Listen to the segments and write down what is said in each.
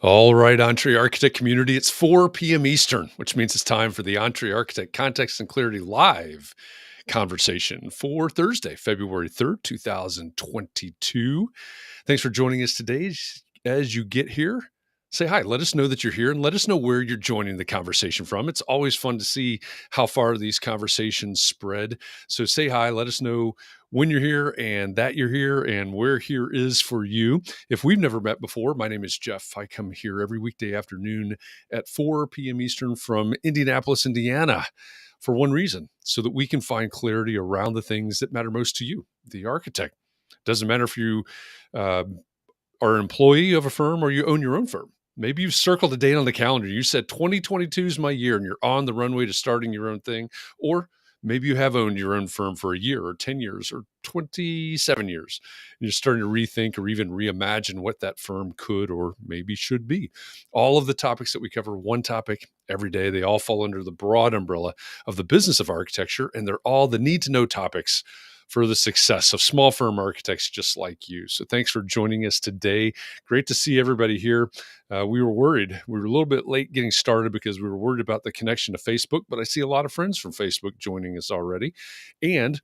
All right, Entree Architect community, it's 4 p.m. Eastern, which means it's time for the Entree Architect Context and Clarity Live conversation for Thursday, February 3rd, 2022. Thanks for joining us today. As you get here, say hi. Let us know that you're here and let us know where you're joining the conversation from. It's always fun to see how far these conversations spread. So say hi. Let us know when you're here and that you're here and where here is for you. If we've never met before, my name is Jeff. I come here every weekday afternoon at 4 p.m. Eastern from Indianapolis, Indiana, for one reason, so that we can find clarity around the things that matter most to you, the architect. Doesn't matter if you are an employee of a firm or you own your own firm. Maybe you've circled a date on the calendar. You said 2022 is my year and you're on the runway to starting your own thing. Or maybe you have owned your own firm for a year or 10 years or 27 years. And you're starting to rethink or even reimagine what that firm could or maybe should be. All of the topics that we cover, one topic every day, they all fall under the broad umbrella of the business of architecture, and they're all the need to know topics for the success of small firm architects just like you. So thanks for joining us today. Great to see everybody here. We were worried. We were a little bit late getting started because we were worried about the connection to Facebook, but I see a lot of friends from Facebook joining us already. And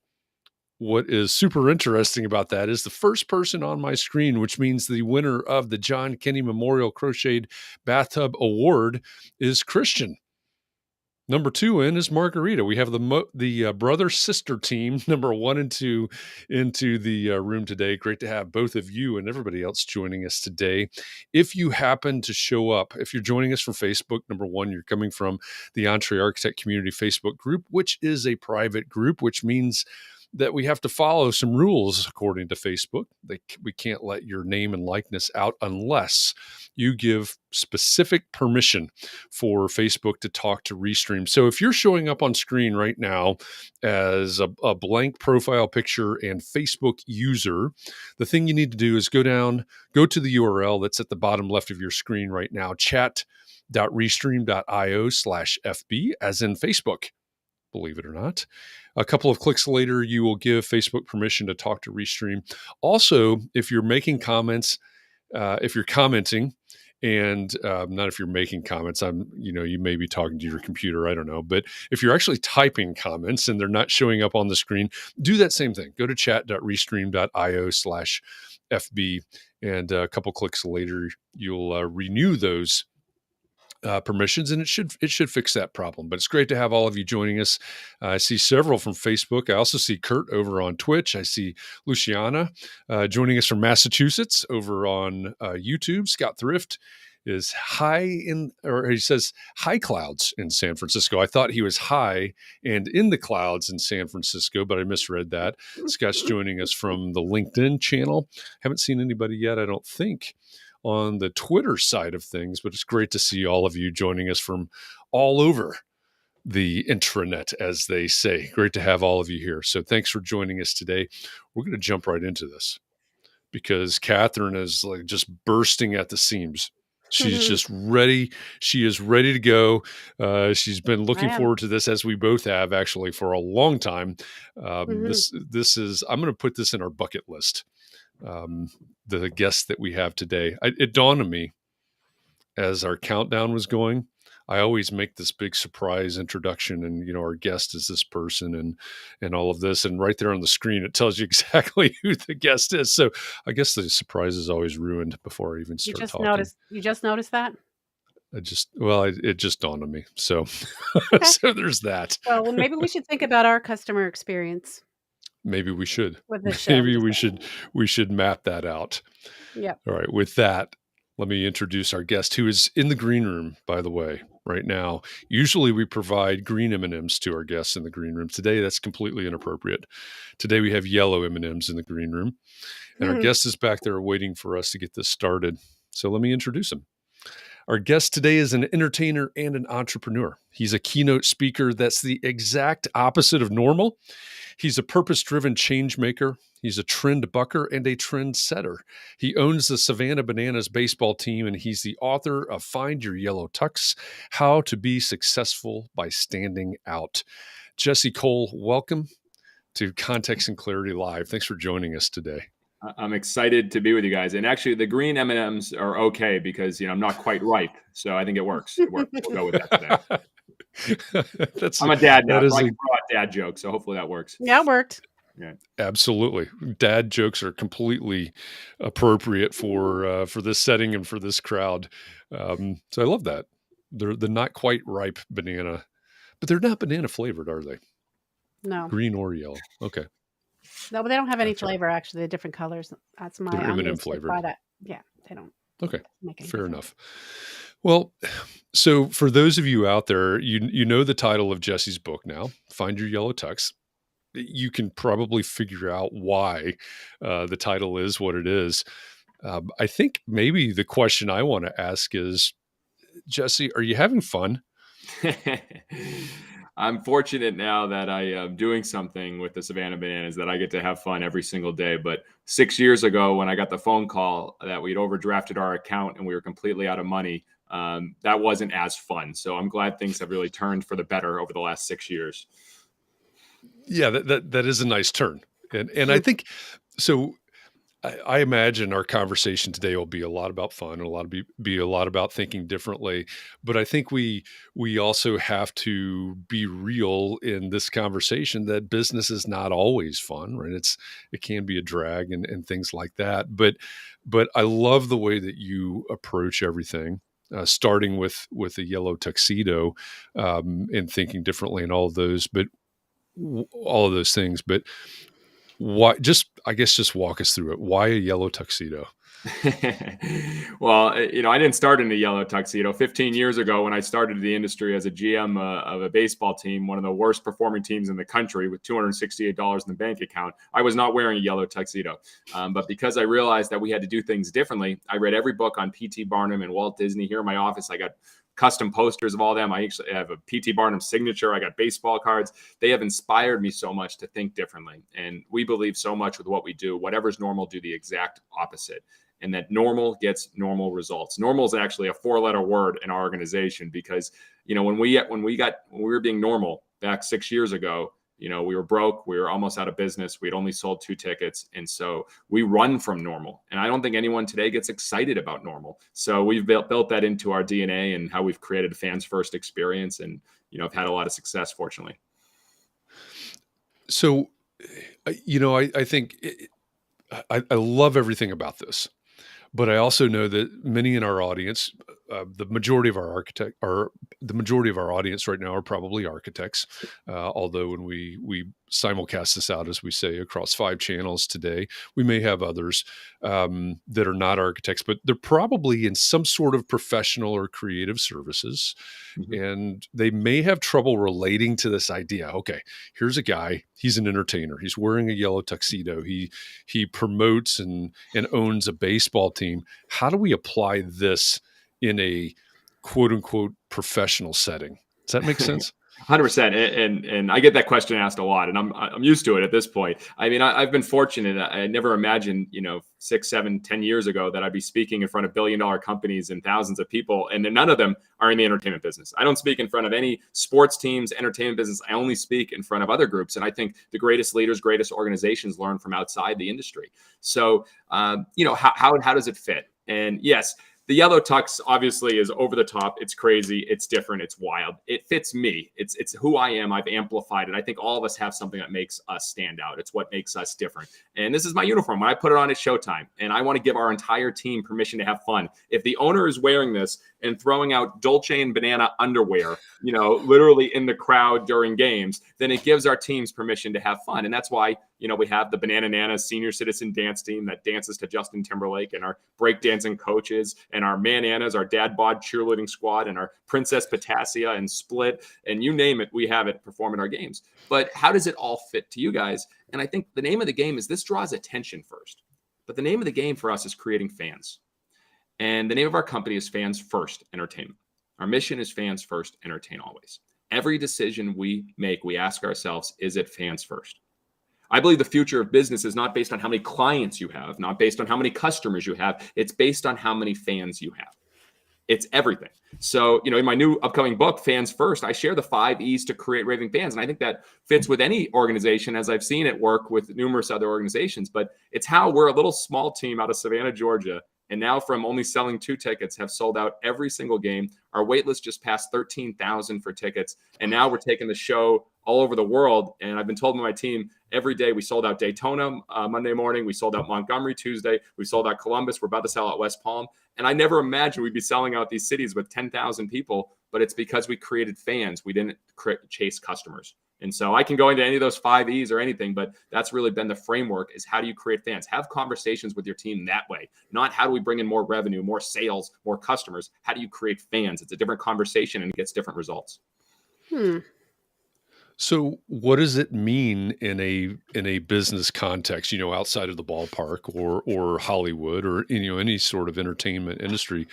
what is super interesting about that is the first person on my screen, which means the winner of the John Kenny Memorial Crocheted Bathtub Award, is Christian. Number 2 in is Margarita. We have the brother-sister team, number 1 and 2, into the room today. Great to have both of you and everybody else joining us today. If you happen to show up, if you're joining us from Facebook, number 1, you're coming from the Entree Architect Community Facebook group, which is a private group, which means that we have to follow some rules according to Facebook. We can't let your name and likeness out unless you give specific permission for Facebook to talk to Restream. So if you're showing up on screen right now as a blank profile picture and Facebook user, the thing you need to do is go to the URL that's at the bottom left of your screen right now, chat.restream.io/FB, as in Facebook. Believe it or not. A couple of clicks later, you will give Facebook permission to talk to Restream. Also, if you're making comments, if you're commenting, and not if you're making comments, you may be talking to your computer, I don't know. But if you're actually typing comments and they're not showing up on the screen, do that same thing. Go to chat.restream.io/FB, and a couple clicks later, you'll renew those permissions, and it should fix that problem. But it's great to have all of you joining us. I see several from Facebook. I also see Kurt over on Twitch. I see Luciana joining us from Massachusetts over on YouTube. Scott Thrift is he says high clouds in San Francisco. I thought he was high and in the clouds in San Francisco, but I misread that. Scott's joining us from the LinkedIn channel. Haven't seen anybody yet, I don't think, on the Twitter side of things, but it's great to see all of you joining us from all over the intranet, as they say. Great to have all of you here. So thanks for joining us today. We're going to jump right into this because Katharine is like just bursting at the seams. She's just ready. She is ready to go. She's been looking forward to this, as we both have actually for a long time. This is, I'm going to put this in our bucket list. The guest that we have today. It dawned on me as our countdown was going. I always make this big surprise introduction, and our guest is this person, and all of this, and right there on the screen it tells you exactly who the guest is. So I guess the surprise is always ruined before I even start talking. You just noticed that? It just dawned on me. So Okay. So there's that. Well, maybe we should think about our customer experience. Maybe we should. With this show. Maybe we should map that out. Yeah. All right. With that, let me introduce our guest, who is in the green room, by the way, right now. Usually we provide green M&Ms to our guests in the green room. Today, that's completely inappropriate. Today, we have yellow M&Ms in the green room. And our guest is back there waiting for us to get this started. So let me introduce him. Our guest today is an entertainer and an entrepreneur. He's a keynote speaker that's the exact opposite of normal. He's a purpose-driven change maker. He's a trend bucker and a trend setter. He owns the Savannah Bananas baseball team, and he's the author of Find Your Yellow Tux, How to Be Successful by Standing Out. Jesse Cole, welcome to Context and Clarity Live. Thanks for joining us today. I'm excited to be with you guys. And actually, the green M&Ms are okay because I'm not quite ripe, so I think it works. It works. We'll go with that today. I'm a dad now, so I can throw out dad jokes. So hopefully that works. Yeah, it worked. Yeah, absolutely. Dad jokes are completely appropriate for this setting and for this crowd. So I love that. They're the not quite ripe banana, but they're not banana flavored, are they? No. Green or yellow. Okay. No, but they don't have any flavor, actually. They're different colors. That's my They're M&M flavored. by that. Yeah, they don't. Okay. Make any Fair difference. enough. Well, so for those of you out there, you know the title of Jesse's book now, Find Your Yellow Tux. You can probably figure out why the title is what it is. I think maybe the question I want to ask is, Jesse, are you having fun? I'm fortunate now that I am doing something with the Savannah Bananas that I get to have fun every single day. But 6 years ago, when I got the phone call that we'd overdrafted our account and we were completely out of money, that wasn't as fun. So I'm glad things have really turned for the better over the last 6 years. Yeah, that is a nice turn. And I think so. I imagine our conversation today will be a lot about fun and be a lot about thinking differently. But I think we also have to be real in this conversation that business is not always fun, right? It can be a drag and things like that. But I love the way that you approach everything, starting with a yellow tuxedo, and thinking differently and all of those. But all of those things. But why? I guess just walk us through it. Why a yellow tuxedo? Well, I didn't start in a yellow tuxedo. 15 years ago, when I started the industry as a GM of a baseball team, one of the worst performing teams in the country with $268 in the bank account, I was not wearing a yellow tuxedo. But because I realized that we had to do things differently, I read every book on P.T. Barnum and Walt Disney. Here in my office, I got custom posters of all them. I actually have a P.T. Barnum signature. I got baseball cards. They have inspired me so much to think differently. And we believe so much with what we do. Whatever's normal, do the exact opposite. And that normal gets normal results. Normal is actually a 4-letter word in our organization because, when we were being normal back 6 years ago, we were broke. We were almost out of business. We'd only sold 2 tickets. And so we run from normal. And I don't think anyone today gets excited about normal. So we've built that into our DNA and how we've created a fans first experience. And, I've had a lot of success, fortunately. So, I think I love everything about this. But I also know that many in our audience, the majority of our audience right now are probably architects. Although when we simulcast this out, as we say, across 5 channels today, we may have others that are not architects, but they're probably in some sort of professional or creative services. Mm-hmm. And they may have trouble relating to this idea. Okay, here's a guy, he's an entertainer. He's wearing a yellow tuxedo. He promotes and owns a baseball team. How do we apply this in a quote unquote professional setting? Does that make sense? 100%. And I get that question asked a lot, and I'm used to it at this point. I mean, I've been fortunate. I never imagined, 6, 7, 10 years ago that I'd be speaking in front of billion-dollar companies and thousands of people, and then none of them are in the entertainment business. I don't speak in front of any sports teams, entertainment business. I only speak in front of other groups. And I think the greatest leaders, greatest organizations learn from outside the industry. So, how does it fit? And yes, the yellow tux obviously is over the top. It's crazy. It's different. It's wild. It fits me. It's who I am. I've amplified it. I think all of us have something that makes us stand out. It's what makes us different. And this is my uniform. When I put it on, it's showtime. And I want to give our entire team permission to have fun. If the owner is wearing this and throwing out Dolce & Banana underwear, literally in the crowd during games, then it gives our teams permission to have fun. And that's why, we have the Banana Nanas senior citizen dance team that dances to Justin Timberlake, and our breakdancing coaches, and our Mananas, our dad bod cheerleading squad, and our Princess Potassia and Split, and you name it, we have it perform in our games. But how does it all fit to you guys? And I think the name of the game is this draws attention first. But the name of the game for us is creating fans. And the name of our company is Fans First Entertainment. Our mission is fans first, entertain always. Every decision we make, we ask ourselves, is it fans first? I believe the future of business is not based on how many clients you have, not based on how many customers you have. It's based on how many fans you have. It's everything. So, in my new upcoming book, Fans First, I share the 5 E's to create raving fans. And I think that fits with any organization, as I've seen it work with numerous other organizations. But it's how we're a little small team out of Savannah, Georgia. And now from only selling 2 tickets, have sold out every single game. Our wait list just passed 13,000 for tickets. And now we're taking the show all over the world. And I've been told by my team, every day we sold out Daytona Monday morning. We sold out Montgomery Tuesday. We sold out Columbus. We're about to sell out West Palm. And I never imagined we'd be selling out these cities with 10,000 people, but it's because we created fans. We didn't chase customers. And so I can go into any of those 5 E's or anything, but that's really been the framework, is how do you create fans? Have conversations with your team that way, not how do we bring in more revenue, more sales, more customers. How do you create fans? It's a different conversation and it gets different results. So what does it mean in a business context, outside of the ballpark or Hollywood or, any sort of entertainment industry?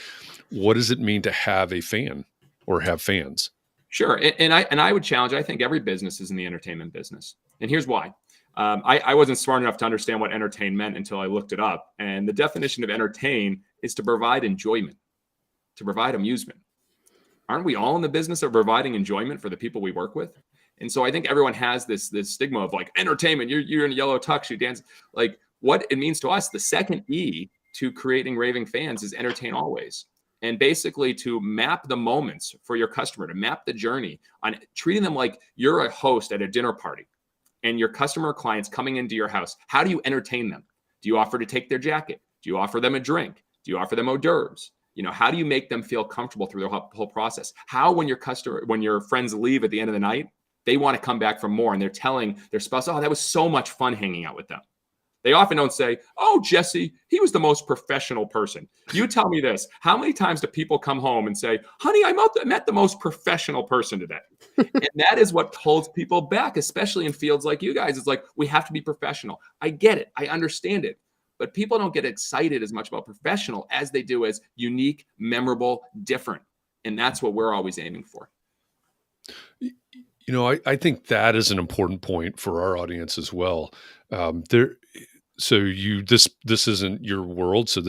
What does it mean to have a fan or have fans? Sure. And I would challenge, I think every business is in the entertainment business. And here's why. I wasn't smart enough to understand what entertain meant until I looked it up. And the definition of entertain is to provide enjoyment, to provide amusement. Aren't we all in the business of providing enjoyment for the people we work with? And so I think everyone has this stigma of like entertainment. You're in a yellow tux, you dance. Like what it means to us, the second E to creating raving fans is entertain always. And basically to map the moments for your customer, to map the journey on treating them like you're a host at a dinner party and your customer or clients coming into your house. How do you entertain them? Do you offer to take their jacket? Do you offer them a drink? Do you offer them hors d'oeuvres? How do you make them feel comfortable through the whole process? How, when your friends leave at the end of the night, they want to come back for more and they're telling their spouse, oh, that was so much fun hanging out with them. They often don't say, oh, Jesse, he was the most professional person. You tell me this. How many times do people come home and say, honey, I met the most professional person today? And that is what holds people back, especially in fields like you guys. It's like, we have to be professional. I get it. I understand it. But people don't get excited as much about professional as they do as unique, memorable, different. And that's what we're always aiming for. I think that is an important point for our audience as well. This isn't your world, so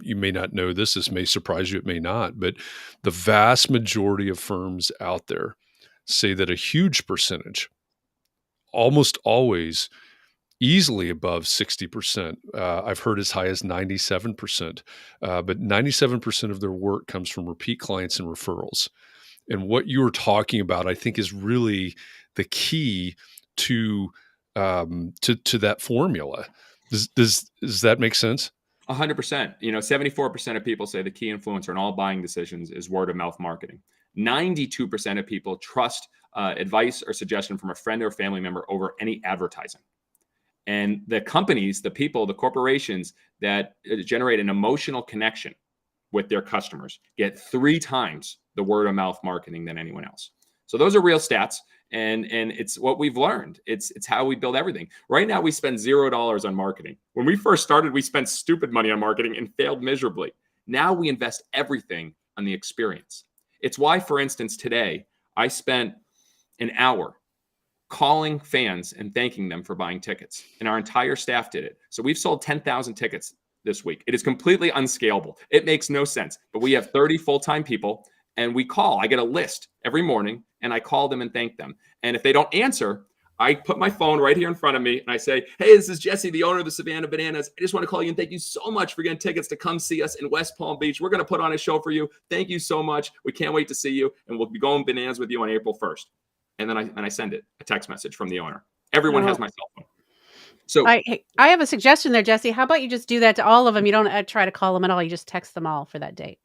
you may not know this. This may surprise you. It may not. But the vast majority of firms out there say that a huge percentage, almost always, easily above 60%. I've heard as high as 97%. But 97% of their work comes from repeat clients and referrals. And what you were talking about, I think, is really the key to that formula. Does that make sense? 100%. 74% of people say the key influencer in all buying decisions is word of mouth marketing. 92% of people trust advice or suggestion from a friend or family member over any advertising. And the companies, the people, the corporations that generate an emotional connection with their customers get 3 times the word of mouth marketing than anyone else. So those are real stats. And it's what we've learned. It's how we build everything. Right now, we spend $0 on marketing. When we first started, we spent stupid money on marketing and failed miserably. Now we invest everything on the experience. It's why, for instance, today, I spent an hour calling fans and thanking them for buying tickets. And our entire staff did it. So we've sold 10,000 tickets this week. It is completely unscalable. It makes no sense. But we have 30 full-time people. And we call. I get a list every morning, and I call them and thank them. And if they don't answer, I put my phone right here in front of me, and I say, hey, this is Jesse, the owner of the Savannah Bananas. I just want to call you and thank you so much for getting tickets to come see us in West Palm Beach. We're going to put on a show for you. Thank you so much. We can't wait to see you, and we'll be going bananas with you on April 1st. And then I send it, a text message from the owner. Everyone has my cell phone. So I have a suggestion there, Jesse. How about you just do that to all of them? You don't try to call them at all. You just text them all for that date.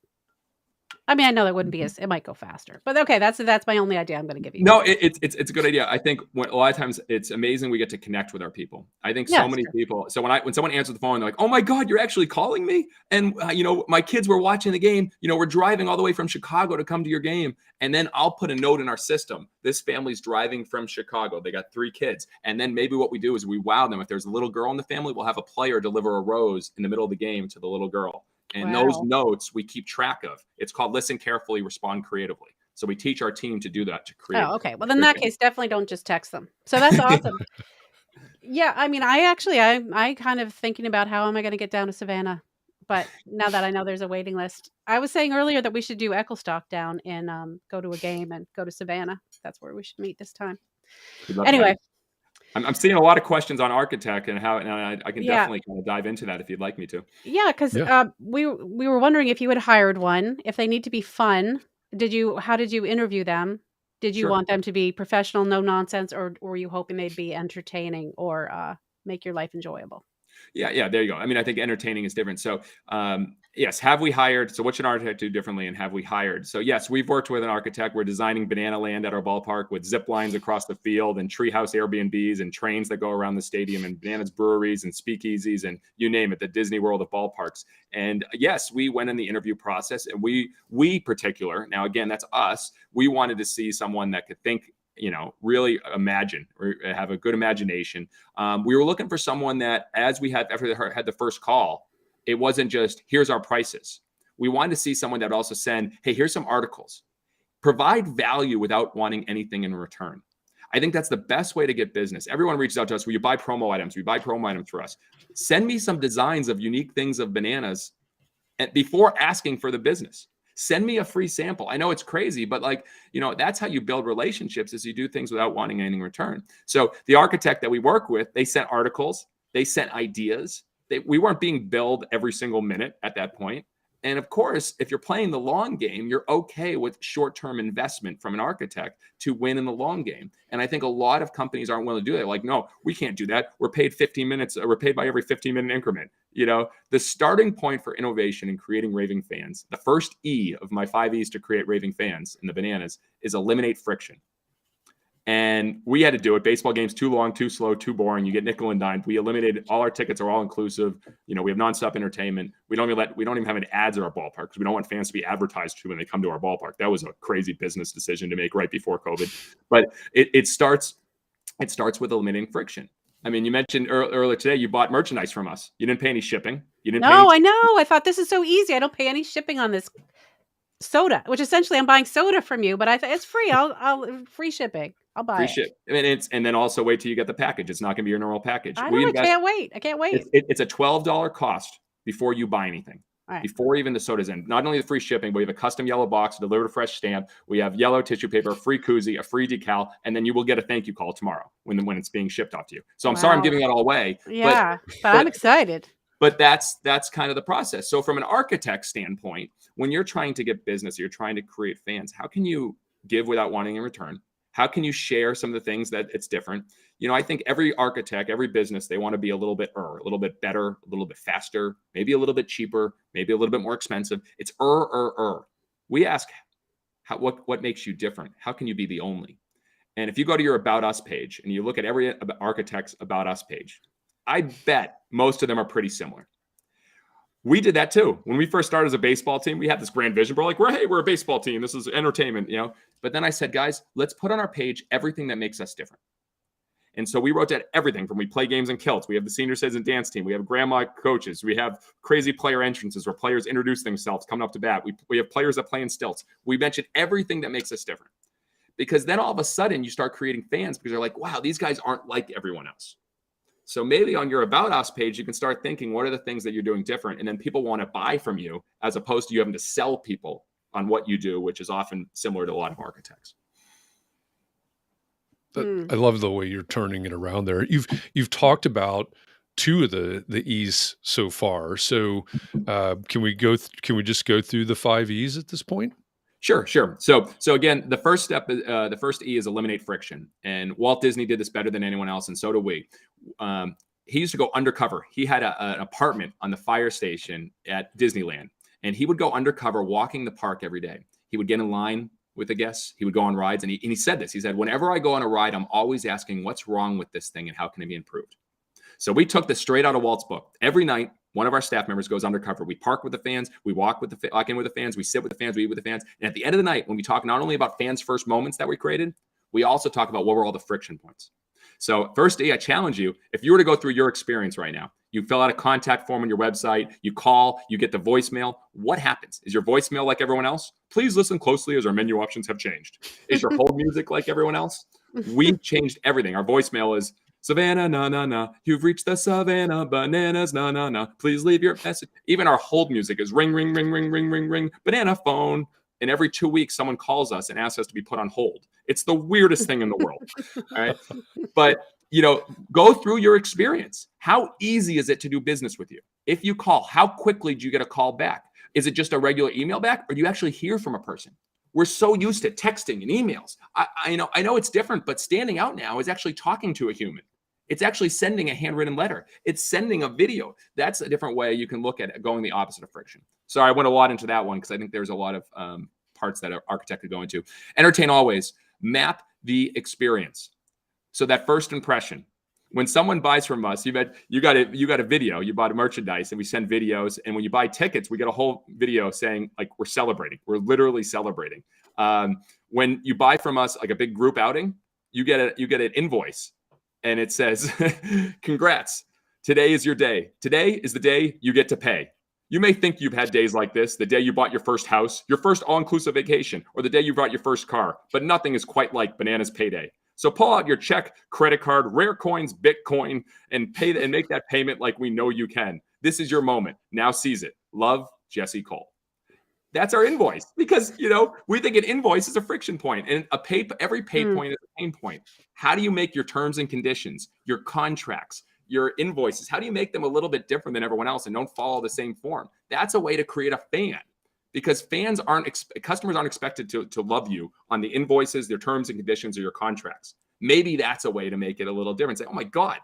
I mean, I know that wouldn't be it might go faster, but okay, that's my only idea I'm going to give you. No, it's a good idea. I think a lot of times it's amazing we get to connect with our people. I think so many people. So when someone answers the phone, they're like, "Oh my God, you're actually calling me!" And my kids were watching the game. We're driving all the way from Chicago to come to your game, and then I'll put a note in our system. This family's driving from Chicago. They got 3 kids, and then maybe what we do is we wow them. If there's a little girl in the family, we'll have a player deliver a rose in the middle of the game to the little girl. And those notes we keep track of. It's called listen carefully, respond creatively. So we teach our team to do that, to create. Oh, okay. Well, in that case, definitely don't just text them. So that's awesome. Yeah. I mean, I kind of thinking about how am I going to get down to Savannah But now that I know there's a waiting list, I was saying earlier that we should do Echols down and go to a game and go to Savannah. That's where we should meet this time. We'd love Anyway, I'm seeing a lot of questions on architect and how, and I can yeah, definitely kind of dive into that if you'd like me to. yeah, because Yeah. we were wondering if you had hired one, if they need to be fun. How did you interview them? Did you Sure. want them to be professional, no nonsense, or were you hoping they'd be entertaining or make your life enjoyable? Yeah, there you go. I mean, I think entertaining is different. So, yes, have we hired? So, what should an architect do differently? And have we hired? So, yes, we've worked with an architect. We're designing banana land at our ballpark with zip lines across the field and treehouse Airbnbs and trains that go around the stadium and bananas breweries and speakeasies and you name it, the Disney World of ballparks. And yes, we went in the interview process and we particular, now again, that's us. We wanted to see someone that could think, really imagine or have a good imagination. We were looking for someone that, as we had the first call, it wasn't just here's our prices. We wanted to see someone that would also send, hey, here's some articles, provide value without wanting anything in return. I think that's the best way to get business. Everyone reaches out to us. Will you buy promo items? We buy promo items for us. Send me some designs of unique things of bananas before asking for the business. Send me a free sample. I know it's crazy, but that's how you build relationships is you do things without wanting anything in return. So the architect that we work with, they sent articles, they sent ideas. We weren't being billed every single minute at that point. And of course, if you're playing the long game, you're okay with short-term investment from an architect to win in the long game. And I think a lot of companies aren't willing to do that. Like, no, we can't do that. We're paid 15 minutes. We're paid by every 15-minute increment. The starting point for innovation and creating raving fans, the first E of my 5 E's to create raving fans in the bananas is eliminate friction. And we had to do it. Baseball games too long, too slow, too boring. You get nickel and dime. We eliminated all our tickets are all inclusive. We have nonstop entertainment. We don't even have any ads at our ballpark because we don't want fans to be advertised to when they come to our ballpark. That was a crazy business decision to make right before COVID. But it starts with eliminating friction. I mean, you mentioned earlier today you bought merchandise from us. You didn't pay any shipping. No, I know. I thought this is so easy. I don't pay any shipping on this soda, which essentially I'm buying soda from you, but I thought it's free. I'll free shipping. I'll buy it. Ship. And then also wait till you get the package. It's not going to be your normal package. I know. I can't wait. It's a $12 cost before you buy anything. Right. Before even the soda's in. Not only the free shipping, but we have a custom yellow box, delivered a fresh stamp. We have yellow tissue paper, a free koozie, a free decal, and then you will get a thank you call tomorrow when it's being shipped off to you. So I'm sorry I'm giving that all away. Yeah, but I'm excited. But that's kind of the process. So from an architect standpoint, when you're trying to get business, you're trying to create fans, how can you give without wanting in return? How can you share some of the things that it's different? I think every architect, every business, they want to be a little bit better, a little bit faster, maybe a little bit cheaper, maybe a little bit more expensive. It's We ask, what makes you different? How can you be the only? And if you go to your About Us page and you look at every architect's About Us page, I bet most of them are pretty similar. We did that too. When we first started as a baseball team, we had this grand vision. We're like, we're a baseball team. This is entertainment, But then I said, guys, let's put on our page everything that makes us different. And so we wrote down everything from we play games in kilts. We have the senior citizen dance team. We have grandma coaches. We have crazy player entrances where players introduce themselves coming up to bat. We have players that play in stilts. We mentioned everything that makes us different. Because then all of a sudden you start creating fans because they're like, wow, these guys aren't like everyone else. So maybe on your About Us page, you can start thinking, what are the things that you're doing different? And then people want to buy from you as opposed to you having to sell people on what you do, which is often similar to a lot of architects. I love the way you're turning it around there. You've talked about two of the E's so far. So can we just go through the 5 E's at this point? Sure. So again, the first step, the first E is eliminate friction. And Walt Disney did this better than anyone else, and so do we. He used to go undercover. He had an apartment on the fire station at Disneyland, and he would go undercover walking the park every day. He would get in line with the guests. He would go on rides, and he said this. He said, whenever I go on a ride, I'm always asking what's wrong with this thing and how can it be improved? So we took this straight out of Walt's book. Every night, one of our staff members goes undercover. We park with the fans. We walk in with the fans. We sit with the fans. We eat with the fans. And at the end of the night, when we talk not only about fans' first moments that we created, we also talk about what were all the friction points. So first, I challenge you, if you were to go through your experience right now, you fill out a contact form on your website, you call, you get the voicemail. What happens? Is your voicemail like everyone else? Please listen closely as our menu options have changed. Is your hold music like everyone else? We've changed everything. Our voicemail is Savannah, na, na, na. You've reached the Savannah Bananas, na, na, na. Please leave your message. Even our hold music is ring, ring, ring, ring, ring, ring, ring. Banana phone. And every 2 weeks, someone calls us and asks us to be put on hold. It's the weirdest thing in the world. All right. But, go through your experience. How easy is it to do business with you? If you call, how quickly do you get a call back? Is it just a regular email back, or do you actually hear from a person? We're so used to texting and emails. I know it's different, but standing out now is actually talking to a human. It's actually sending a handwritten letter. It's sending a video. That's a different way you can look at it, going the opposite of friction. Sorry, I went a lot into that one because I think there's a lot of parts that an architect could go into. Entertain always. Map the experience. So that first impression. When someone buys from us, you got a video, you bought a merchandise, and we send videos. And when you buy tickets, we get a whole video saying like we're celebrating. We're literally celebrating. When you buy from us like a big group outing, you get an invoice, and it says, "Congrats! Today is your day. Today is the day you get to pay." You may think you've had days like this, the day you bought your first house, your first all-inclusive vacation, or the day you bought your first car, but nothing is quite like Bananas Payday. So pull out your check, credit card, rare coins, Bitcoin, and make that payment like we know you can. This is your moment. Now seize it. Love, Jesse Cole. That's our invoice because, we think an invoice is a friction point, and every pay point is a pain point. How do you make your terms and conditions, your contracts, your invoices, how do you make them a little bit different than everyone else and don't follow the same form? That's a way to create a fan. Because customers aren't expected to love you on the invoices, their terms and conditions, or your contracts. Maybe that's a way to make it a little different. Say, oh my God.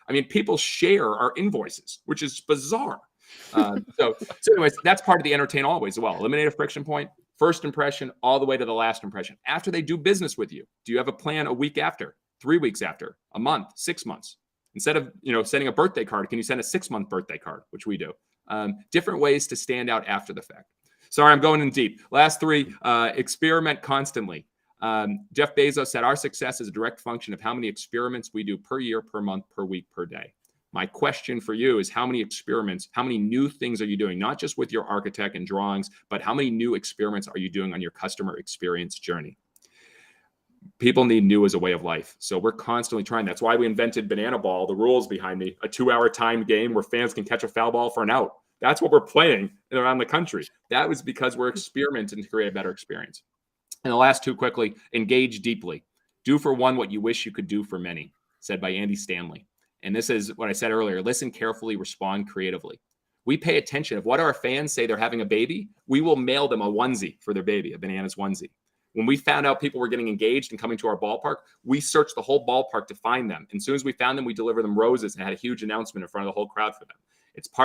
I mean, people share our invoices, which is bizarre. So anyways, that's part of the entertain always as well. Eliminate a friction point, first impression, all the way to the last impression. After they do business with you, do you have a plan a week after, 3 weeks after, a month, 6 months? Instead of sending a birthday card, can you send a 6-month birthday card, which we do? Different ways to stand out after the fact. Sorry, I'm going in deep. Last 3, experiment constantly. Jeff Bezos said our success is a direct function of how many experiments we do per year, per month, per week, per day. My question for you is how many experiments, how many new things are you doing, not just with your architect and drawings, but how many new experiments are you doing on your customer experience journey? People need new as a way of life. So we're constantly trying. That's why we invented Banana Ball, the rules behind me, a 2-hour timed game where fans can catch a foul ball for an out. That's what we're playing around the country. That was because we're experimenting to create a better experience. And the last 2 quickly, engage deeply. Do for one what you wish you could do for many, said by Andy Stanley. And this is what I said earlier, listen carefully, respond creatively. We pay attention. If one of our fans say they're having a baby, we will mail them a onesie for their baby, a Bananas onesie. When we found out people were getting engaged and coming to our ballpark, we searched the whole ballpark to find them. And as soon as we found them, we delivered them roses and had a huge announcement in front of the whole crowd for them.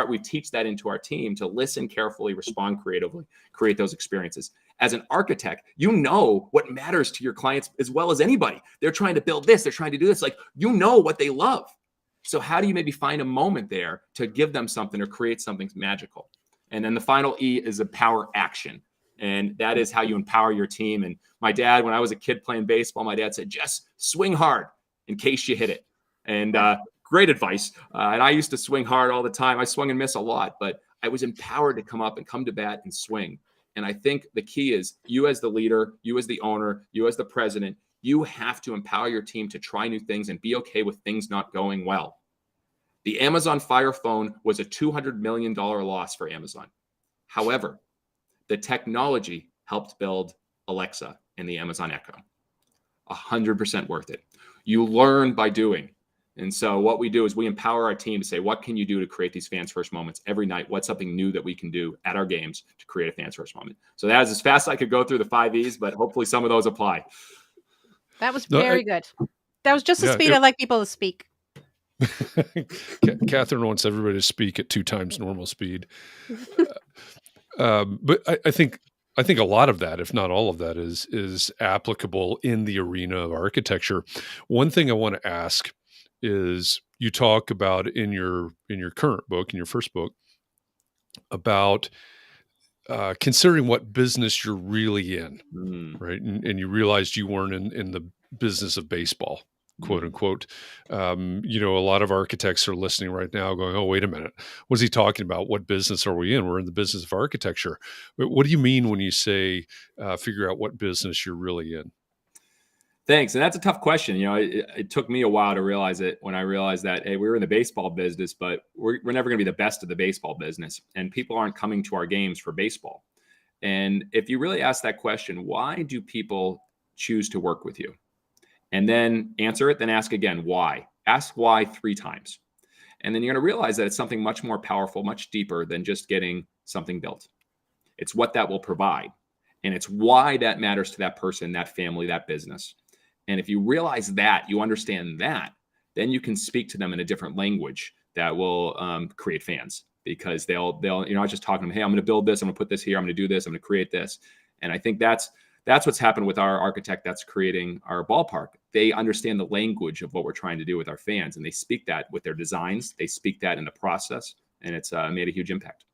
We teach that into our team to listen carefully, respond creatively, create those experiences. As an architect, you know what matters to your clients as well as anybody. They're trying to build this, they're trying to do this. Like, you know what they love. So how do you maybe find a moment there to give them something or create something magical? And then the final E is empower action. And that is how you empower your team. And my dad, when I was a kid playing baseball, my dad said, just swing hard in case you hit it. And great advice. And I used to swing hard all the time. I swung and miss a lot, but I was empowered to come up and come to bat and swing. And I think the key is you as the leader, you as the owner, you as the president, you have to empower your team to try new things and be okay with things not going well. The Amazon Fire Phone was a $200 million loss for Amazon. However, the technology helped build Alexa and the Amazon Echo. 100% worth it. You learn by doing. And so what we do is we empower our team to say, what can you do to create these fans first moments every night? What's something new that we can do at our games to create a fans first moment? So that is as fast as I could go through the 5 E's, but hopefully some of those apply. That was very good. That was just the speed I like people to speak. Katharine wants everybody to speak at 2 times normal speed. But I think a lot of that, if not all of that, is applicable in the arena of architecture. One thing I want to ask is you talk about in your current book, in your first book, about considering what business you're really in, right? And you realized you weren't in the business of baseball, quote unquote. A lot of architects are listening right now going, oh, wait a minute. What's he talking about? What business are we in? We're in the business of architecture. But what do you mean when you say figure out what business you're really in? Thanks. And that's a tough question. It took me a while to realize it when I realized that, hey, we're in the baseball business, but we're never going to be the best of the baseball business. And people aren't coming to our games for baseball. And if you really ask that question, why do people choose to work with you? And then answer it, then ask again, why? Ask why 3 times. And then you're going to realize that it's something much more powerful, much deeper than just getting something built. It's what that will provide. And it's why that matters to that person, that family, that business. And if you realize that, you understand that, then you can speak to them in a different language that will create fans, because they'll you're not just talking to them, hey, I'm going to build this, I'm going to put this here, I'm going to do this, I'm going to create this. And I think that's what's happened with our architect that's creating our ballpark. They understand the language of what we're trying to do with our fans, and they speak that with their designs. They speak that in the process, and it's made a huge impact.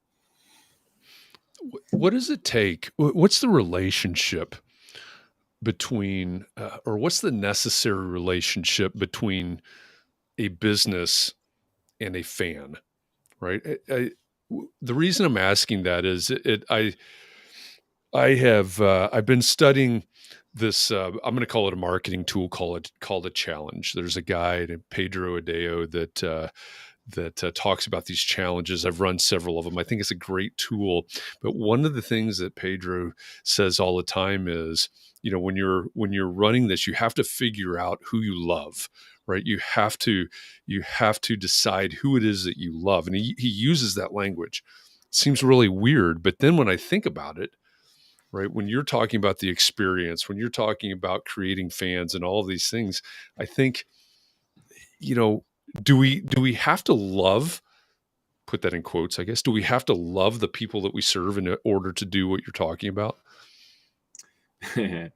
What does it take? What's the relationship between, or what's the necessary relationship between a business and a fan, right? The reason I'm asking that is I've been studying this. I'm going to call it a marketing tool called a challenge. There's a guy named Pedro Adeo that talks about these challenges. I've run several of them. I think it's a great tool. But one of the things that Pedro says all the time is, when you're running this, you have to figure out who you love, right? You have to decide who it is that you love. And he uses that language. It seems really weird, but then when I think about it, right, when you're talking about the experience, when you're talking about creating fans and all of these things, I think, do we have to love, put that in quotes, I guess, do we have to love the people that we serve in order to do what you're talking about? I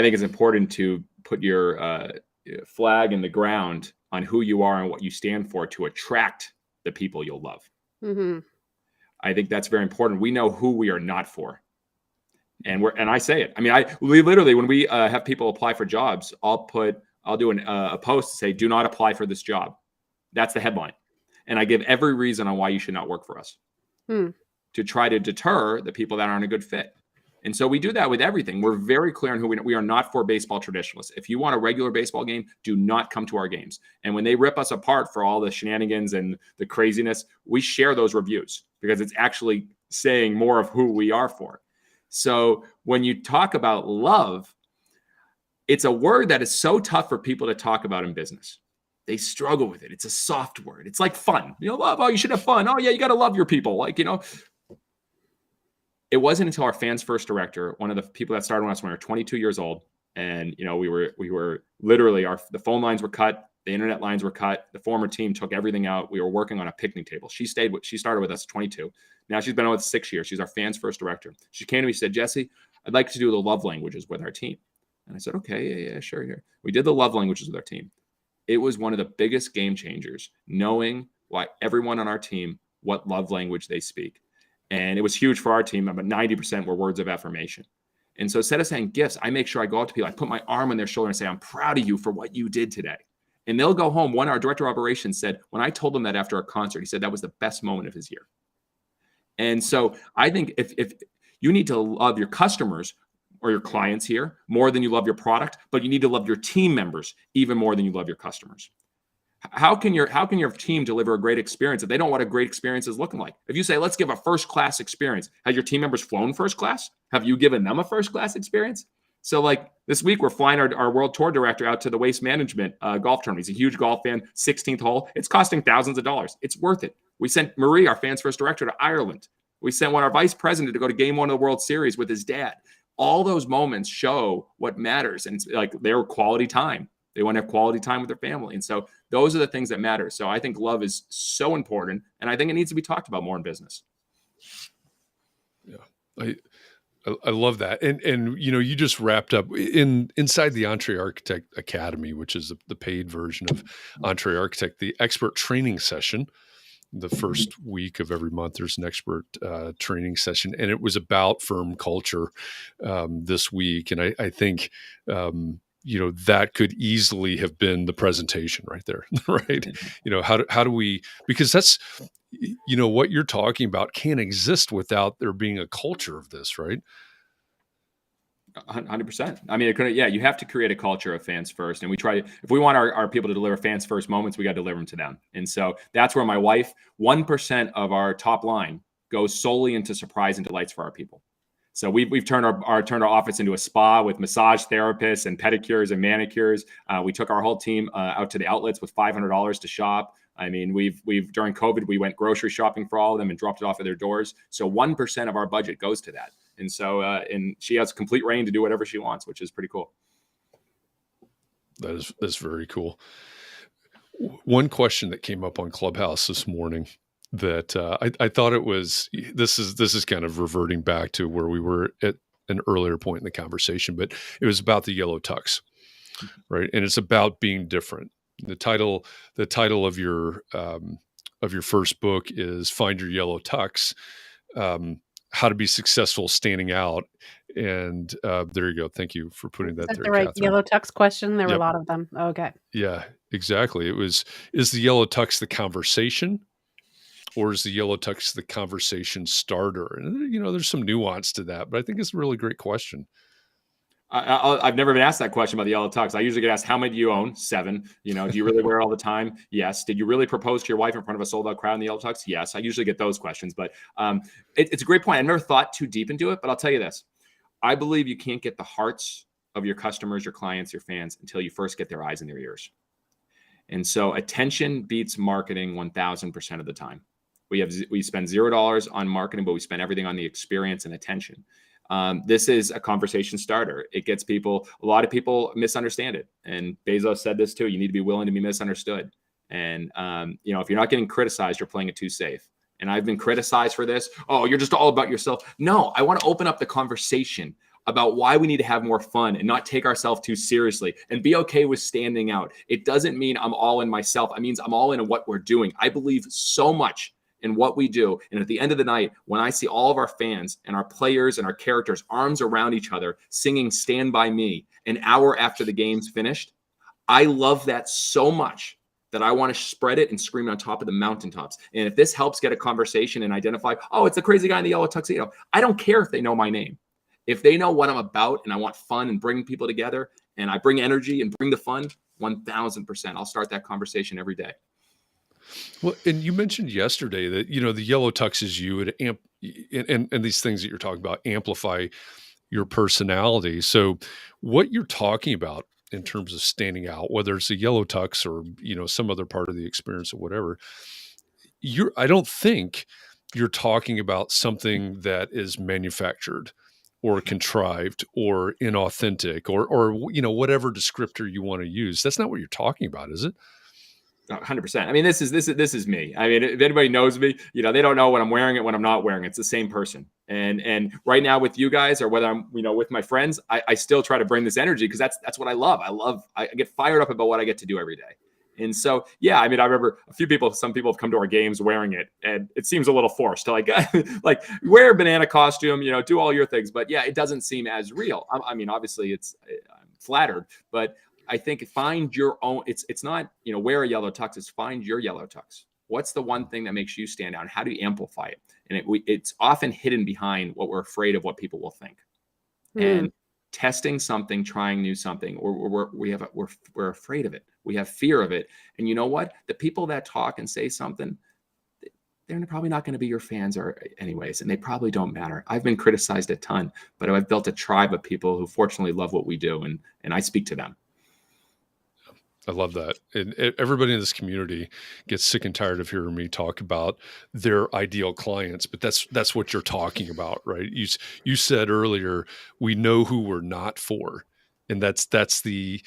think it's important to put your flag in the ground on who you are and what you stand for to attract the people you'll love. Mm-hmm. I think that's very important. We know who we are not for. And I say it. I mean, we literally, when we have people apply for jobs, I'll do a post to say, do not apply for this job. That's the headline. And I give every reason on why you should not work for us to try to deter the people that aren't a good fit. And so we do that with everything. We're very clear on who we are not for baseball traditionalists. If you want a regular baseball game, do not come to our games. And when they rip us apart for all the shenanigans and the craziness, we share those reviews because it's actually saying more of who we are for. So when you talk about love, it's a word that is so tough for people to talk about in business. They struggle with it. It's a soft word. It's like fun. Love. Oh, you should have fun. Oh, yeah, you got to love your people. It wasn't until our fans first director, one of the people that started with us when we were 22 years old, and we were literally the phone lines were cut, the internet lines were cut, the former team took everything out. We were working on a picnic table. She started with us at 22. Now she's been with us 6 years. She's our fans first director. She came to me and said, Jesse, I'd like to do the love languages with our team. And I said, okay, yeah, sure. Here. We did the love languages with our team. It was one of the biggest game changers, knowing why everyone on our team, what love language they speak. And it was huge for our team. About 90% were words of affirmation. And so instead of saying gifts, I make sure I go up to people, I put my arm on their shoulder and say, I'm proud of you for what you did today. And they'll go home. Our director of operations said, when I told him that after a concert, he said that was the best moment of his year. And so I think if you need to love your customers or your clients here more than you love your product, but you need to love your team members even more than you love your customers. How can your team deliver a great experience if they don't know what a great experience is looking like? If you say, let's give a first class experience, have your team members flown first class? Have you given them a first class experience? So like this week, we're flying our world tour director out to the Waste Management golf tournament. He's a huge golf fan, 16th hole. It's costing thousands of dollars. It's worth it. We sent Marie, our fans first director, to Ireland. We sent our vice president to go to game 1 of the World Series with his dad. All those moments show what matters. And it's like their quality time. They want to have quality time with their family. And so those are the things that matter. So I think love is so important. And I think it needs to be talked about more in business. Yeah. I love that. And you just wrapped up inside the Entree Architect Academy, which is the paid version of Entree Architect, the expert training session. The first week of every month, there's an expert training session, and it was about firm culture this week. And I think, that could easily have been the presentation right there, right? How do we, because that's, what you're talking about can't exist without there being a culture of this, right? 100%. I mean, you have to create a culture of fans first. And we try to, if we want our people to deliver fans first moments, we got to deliver them to them. And so that's where my wife, 1% of our top line goes solely into surprise and delights for our people. So we've turned our office into a spa with massage therapists and pedicures and manicures. We took our whole team out to the outlets with $500 to shop. I mean, we've during COVID, we went grocery shopping for all of them and dropped it off at their doors. So 1% of our budget goes to that. And so, and she has complete reign to do whatever she wants, which is pretty cool. That's very cool. One question that came up on Clubhouse this morning that I thought it was, this is kind of reverting back to where we were at an earlier point in the conversation, but it was about the Yellow Tux, right? And it's about being different. The title of your first book is Find Your Yellow Tux. How to be successful standing out. And there you go. Thank you for putting that there, the right Katharine. Yellow Tux question? There were a lot of them. Okay. Yeah, exactly. Is the Yellow Tux the conversation, or is the Yellow Tux the conversation starter? And, there's some nuance to that, but I think it's a really great question. I've never been asked that question about the Yellow Tux. I usually get asked, how many do you own? 7. Do you really wear it all the time? Yes. Did you really propose to your wife in front of a sold out crowd in the Yellow Tux? Yes. I usually get those questions, but it's a great point. I never thought too deep into it, but I'll tell you this. I believe you can't get the hearts of your customers, your clients, your fans until you first get their eyes and their ears. And so attention beats marketing 1000% of the time. We spend $0 on marketing, but we spend everything on the experience and attention. This is a conversation starter. It gets a lot of people misunderstand it. And Bezos said this too. You need to be willing to be misunderstood. And, if you're not getting criticized, you're playing it too safe. And I've been criticized for this. Oh, you're just all about yourself. No, I want to open up the conversation about why we need to have more fun and not take ourselves too seriously and be okay with standing out. It doesn't mean I'm all in myself. It means I'm all in what we're doing. I believe so much in what we do. And at the end of the night, when I see all of our fans and our players and our characters arms around each other singing Stand By Me an hour after the game's finished, I love that so much that I want to spread it and scream it on top of the mountaintops. And if this helps get a conversation and identify, oh, it's the crazy guy in the yellow tuxedo, I don't care if they know my name. If they know what I'm about and I want fun and bring people together and I bring energy and bring the fun, 1000%, I'll start that conversation every day. Well, and you mentioned yesterday that, the Yellow Tux is you and these things that you're talking about amplify your personality. So what you're talking about in terms of standing out, whether it's a Yellow Tux or, some other part of the experience or whatever, I don't think you're talking about something that is manufactured or contrived or inauthentic or whatever descriptor you want to use. That's not what you're talking about, is it? 100%. I mean, this is me. I mean, if anybody knows me, they don't know when I'm wearing it, when I'm not wearing it. It's the same person. And right now with you guys or whether I'm, with my friends, I still try to bring this energy because that's what I love. I get fired up about what I get to do every day. And so, yeah, I mean, I remember some people have come to our games wearing it and it seems a little forced to like wear a banana costume, do all your things. But yeah, it doesn't seem as real. I mean, obviously I'm flattered, but I think find your own, it's not, wear a yellow tux, it's find your yellow tux. What's the one thing that makes you stand out? And how do you amplify it? And it's often hidden behind what we're afraid of what people will think. And testing something, trying new something, or we're afraid of it. We have fear of it. And you know what? The people that talk and say something, they're probably not going to be your fans or anyways, and they probably don't matter. I've been criticized a ton, but I've built a tribe of people who fortunately love what we do. And I speak to them. I love that. And everybody in this community gets sick and tired of hearing me talk about their ideal clients, but that's what you're talking about, right? You said earlier, we know who we're not for. And that's the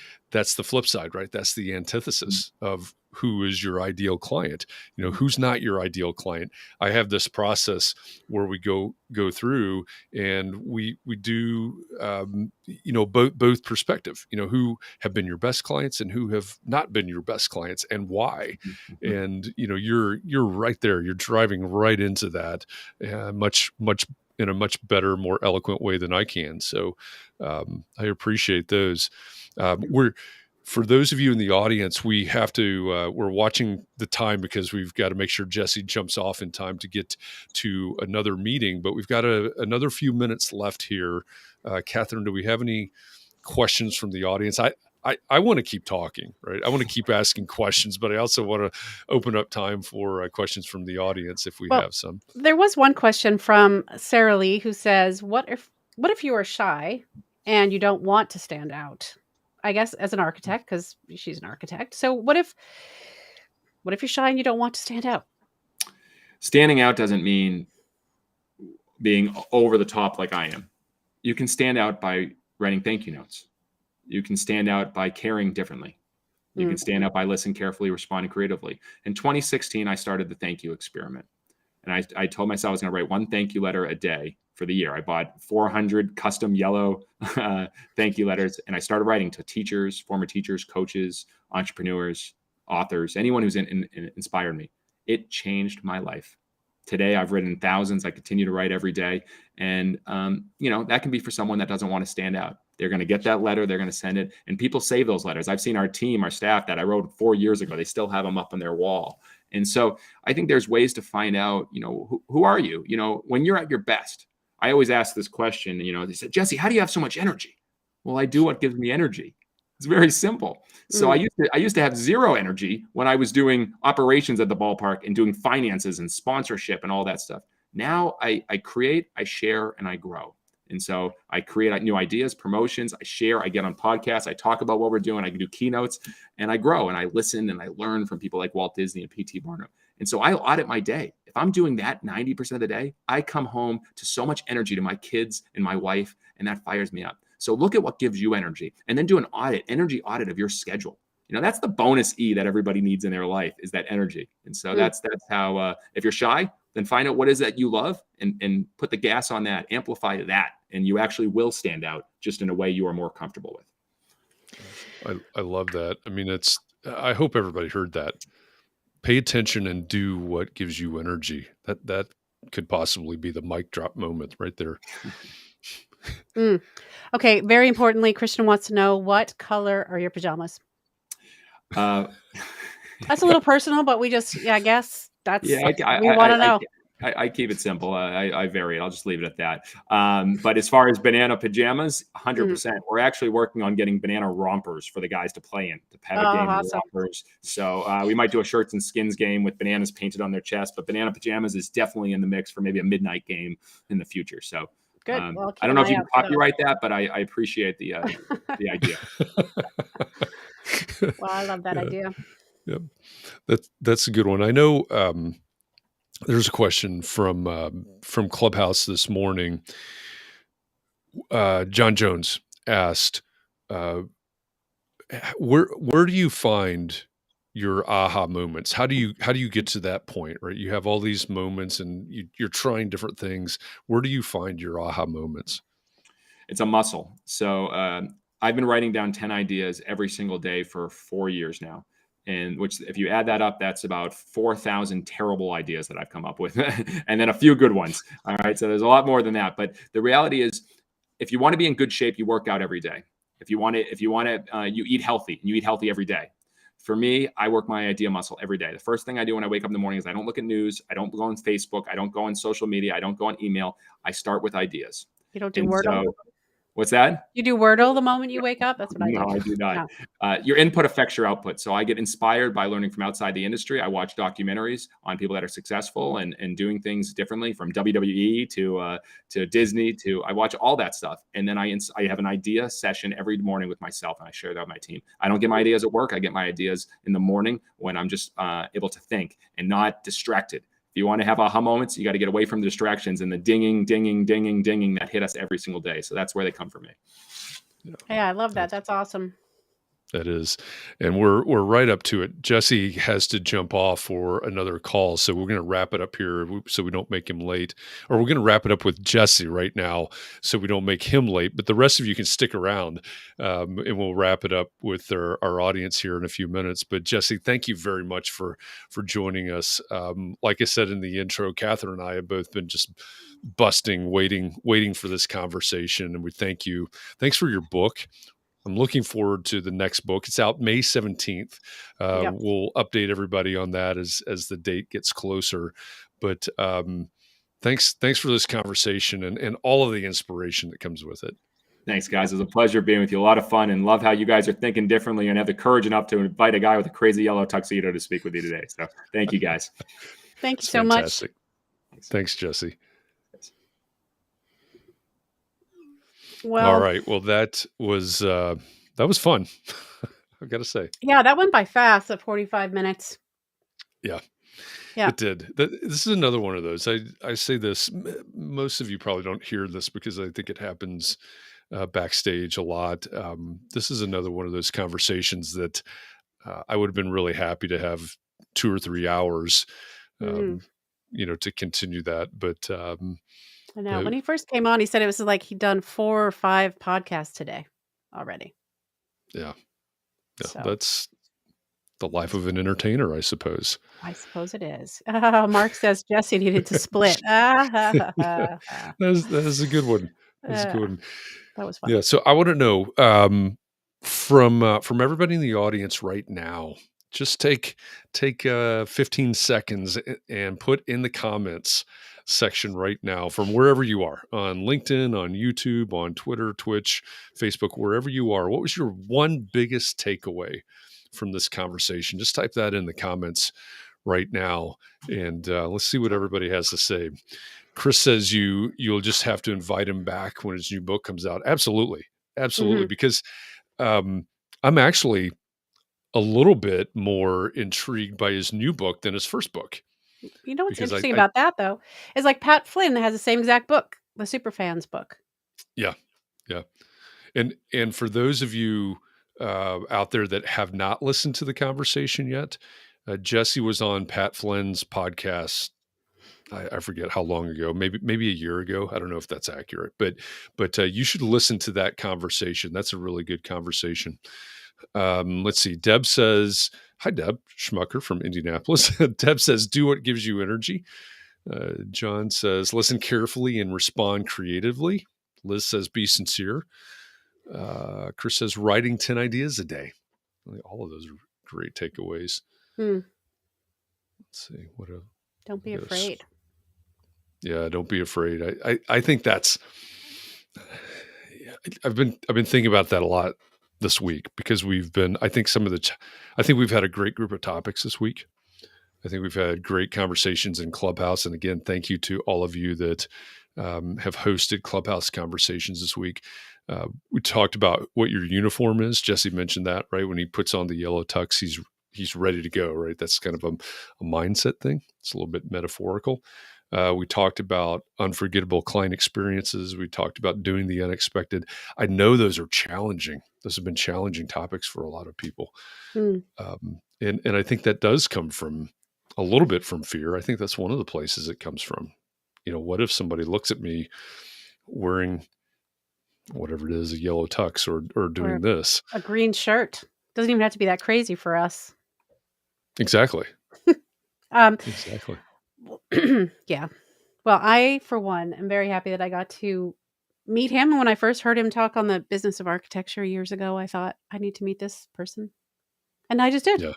flip side, right? That's the antithesis of who is your ideal client. Who's not your ideal client. I have this process where we go through and we do, both perspective, who have been your best clients and who have not been your best clients and why. Mm-hmm. And, you're right there. You're driving right into that much in a much better, more eloquent way than I can. So I appreciate those. for those of you in the audience, we have to, we're watching the time because we've got to make sure Jesse jumps off in time to get to another meeting, but we've got another few minutes left here. Katharine, do we have any questions from the audience? I want to keep talking, right? I want to keep asking questions, but I also want to open up time for questions from the audience if we have some. There was one question from Sarah Lee who says, what if you are shy and you don't want to stand out? I guess as an architect, because she's an architect. So what if you're shy and you don't want to stand out? Standing out doesn't mean being over the top like I am. You can stand out by writing thank you notes. You can stand out by caring differently. You can stand out by listening carefully, responding creatively. In 2016, I started the thank you experiment. And I told myself I was going to write one thank you letter a day for the year. I bought 400 custom yellow thank you letters, and I started writing to teachers, former teachers, coaches, entrepreneurs, authors, anyone who's inspired me. It changed my life. Today, I've written thousands. I continue to write every day. And, that can be for someone that doesn't want to stand out. They're going to get that letter. They're going to send it. And people save those letters. I've seen our team, our staff that I wrote 4 years ago. They still have them up on their wall. And so I think there's ways to find out, who are you? When you're at your best. I always ask this question, they said, Jesse, how do you have so much energy? Well, I do what gives me energy. It's very simple. So I used to have zero energy when I was doing operations at the ballpark and doing finances and sponsorship and all that stuff. Now I create, I share, and I grow. And so I create new ideas, promotions, I share, I get on podcasts, I talk about what we're doing, I can do keynotes, and I grow and I listen and I learn from people like Walt Disney and P.T. Barnum. And so I audit my day. If I'm doing that 90% of the day, I come home to so much energy to my kids and my wife, and that fires me up. So look at what gives you energy and then do an energy audit of your schedule. That's the bonus E that everybody needs in their life is that energy. And so that's how, if you're shy, then find out what is that you love and put the gas on that, amplify that, and you actually will stand out just in a way you are more comfortable with. I love that. I mean, I hope everybody heard that. Pay attention and do what gives you energy. That could possibly be the mic drop moment right there. Okay. Very importantly, Christian wants to know, what color are your pajamas? That's a little personal, but I guess that's we want to know. I keep it simple. I vary it. I'll just leave it at that. But as far as banana pajamas, 100%. We're actually working on getting banana rompers for the guys to play in, to have a game of rompers. So we might do a shirts and skins game with bananas painted on their chest, but banana pajamas is definitely in the mix for maybe a midnight game in the future. So good. I don't know if you can copyright that, but I appreciate the idea. Well, I love that idea. Yep. That's a good one. I know there's a question from Clubhouse this morning. John Jones asked, where do you find your aha moments? How do you get to that point, right? You have all these moments and you're trying different things. Where do you find your aha moments? It's a muscle. So I've been writing down 10 ideas every single day for 4 years now. And which, if you add that up, that's about 4,000 terrible ideas that I've come up with, and then a few good ones. All right. So there's a lot more than that. But the reality is, if you want to be in good shape, you work out every day. If you want to, you eat healthy, and you eat healthy every day. For me, I work my idea muscle every day. The first thing I do when I wake up in the morning is I don't look at news. I don't go on Facebook. I don't go on social media. I don't go on email. I start with ideas. You don't do Wordle? What's that? You do Wordle the moment you wake up? That's what I do. No, I do not. No. Your input affects your output. So I get inspired by learning from outside the industry. I watch documentaries on people that are successful and doing things differently, from WWE to Disney I watch all that stuff. And then I have an idea session every morning with myself, and I share that with my team. I don't get my ideas at work. I get my ideas in the morning when I'm just able to think and not distracted. If you want to have aha moments, you got to get away from the distractions and the dinging that hit us every single day. So that's where they come from me. Yeah, I love that. That's awesome. That is. And we're right up to it. Jesse has to jump off for another call. So we're going to wrap it up here so we don't make him late. Or we're going to wrap it up with Jesse right now so we don't make him late. But the rest of you can stick around and we'll wrap it up with our audience here in a few minutes. But Jesse, thank you very much for joining us. Like I said in the intro, Katharine and I have both been just busting, waiting for this conversation. And we thank you. Thanks for your book. I'm looking forward to the next book. It's out May 17th. Yep. We'll update everybody on that as the date gets closer. But thanks for this conversation and all of the inspiration that comes with it. Thanks, guys. It was a pleasure being with you. A lot of fun, and love how you guys are thinking differently and have the courage enough to invite a guy with a crazy yellow tuxedo to speak with you today. So thank you, guys. Thank you It's so fantastic. much. Thanks, Jesse. Well, all right. Well, that was fun. I've got to say. Yeah, that went by fast at 45 minutes. Yeah. Yeah. It did. This is another one of those. I say this, most of you probably don't hear this because I think it happens backstage a lot. This is another one of those conversations that I would have been really happy to have 2 or 3 hours, to continue that. But I know. When he first came on, he said it was like he'd done 4 or 5 podcasts today already. Yeah. So. That's the life of an entertainer, I suppose. I suppose it is. Mark says Jesse needed to split. That is a good one. That's a good one. That was fun. Yeah. So I want to know from everybody in the audience right now, just take 15 seconds and put in the comments section right now from wherever you are, on LinkedIn, on YouTube, on Twitter, Twitch, Facebook, wherever you are. What was your one biggest takeaway from this conversation? Just type that in the comments right now, and let's see what everybody has to say. Chris says you'll just have to invite him back when his new book comes out. Absolutely. Because I'm actually a little bit more intrigued by his new book than his first book. You know what's interesting about that, though, is like Pat Flynn has the same exact book, the Superfans book. Yeah. And for those of you out there that have not listened to the conversation yet, Jesse was on Pat Flynn's podcast. I forget how long ago, maybe a year ago. I don't know if that's accurate, but you should listen to that conversation. That's a really good conversation. Let's see. Deb says, hi, Deb Schmucker from Indianapolis. Deb says, do what gives you energy. John says, listen carefully and respond creatively. Liz says, be sincere. Chris says, writing 10 ideas a day. All of those are great takeaways. Let's see. What else? Don't be afraid. Yeah, don't be afraid. I think that's. I've been thinking about that a lot this week because we've been. I think we've had a great group of topics this week. I think we've had great conversations in Clubhouse, and again, thank you to all of you that have hosted Clubhouse conversations this week. We talked about what your uniform is. Jesse mentioned that, right? When he puts on the yellow tux, he's ready to go, right? That's kind of a mindset thing. It's a little bit metaphorical. We talked about unforgettable client experiences. We talked about doing the unexpected. I know those are challenging. Those have been challenging topics for a lot of people. And I think that does come from a little bit from fear. I think that's one of the places it comes from. What if somebody looks at me wearing whatever it is, a yellow tux or doing this? A green shirt. Doesn't even have to be that crazy for us. Exactly. Exactly. Yeah. Well, I, for one, am very happy that I got to meet him. When I first heard him talk on the business of architecture years ago, I thought, I need to meet this person. And I just did. Yeah.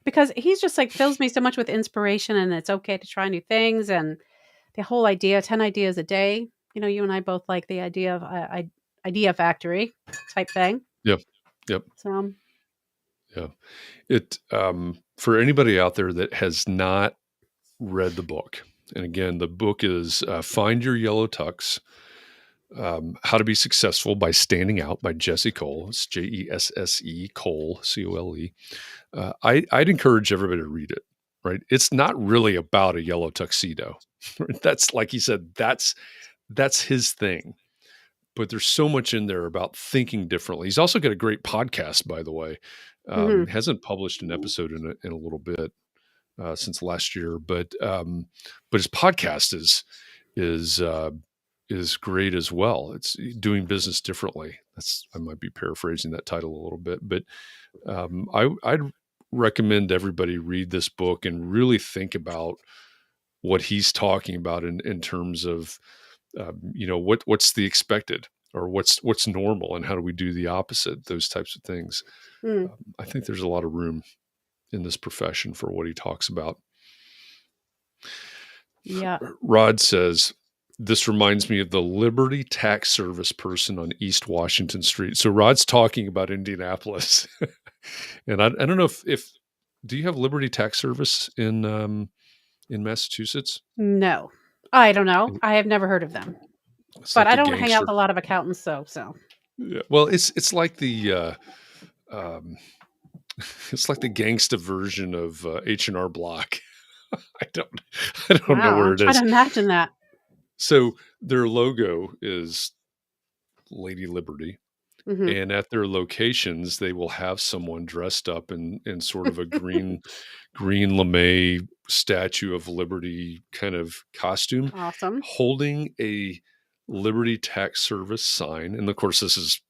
Because he's just like fills me so much with inspiration, and it's okay to try new things. And the whole idea, 10 ideas a day, you and I both like the idea of idea factory type thing. Yep. So, yeah. It, for anybody out there that has not read the book, and again, the book is Find Your Yellow Tux, How to Be Successful by Standing Out by Jesse Cole. It's Jesse Cole, Cole. I'd encourage everybody to read it, right? It's not really about a yellow tuxedo. That's, like he said, that's his thing. But there's so much in there about thinking differently. He's also got a great podcast, by the way. Hasn't published an episode in a little bit since last year, but his podcast is great as well. It's doing business differently. I might be paraphrasing that title a little bit, but I'd recommend everybody read this book and really think about what he's talking about in terms of what's the expected. or what's normal, and how do we do the opposite? Those types of things. I think there's a lot of room in this profession for what he talks about. Yeah. Rod says, this reminds me of the Liberty Tax Service person on East Washington Street. So Rod's talking about Indianapolis. And I don't know if do you have Liberty Tax Service in Massachusetts? No, I don't know. I have never heard of them, It's but like I the don't hang out gangster. with a lot of accountants, so. Yeah. Well, it's like the it's like the gangsta version of H&R Block. I don't know Wow, where I'm it trying is. to imagine that. So their logo is Lady Liberty. Mm-hmm. And at their locations, they will have someone dressed up in sort of a green lame Statue of Liberty kind of costume, Awesome. holding a Liberty Tax Service sign. And of course,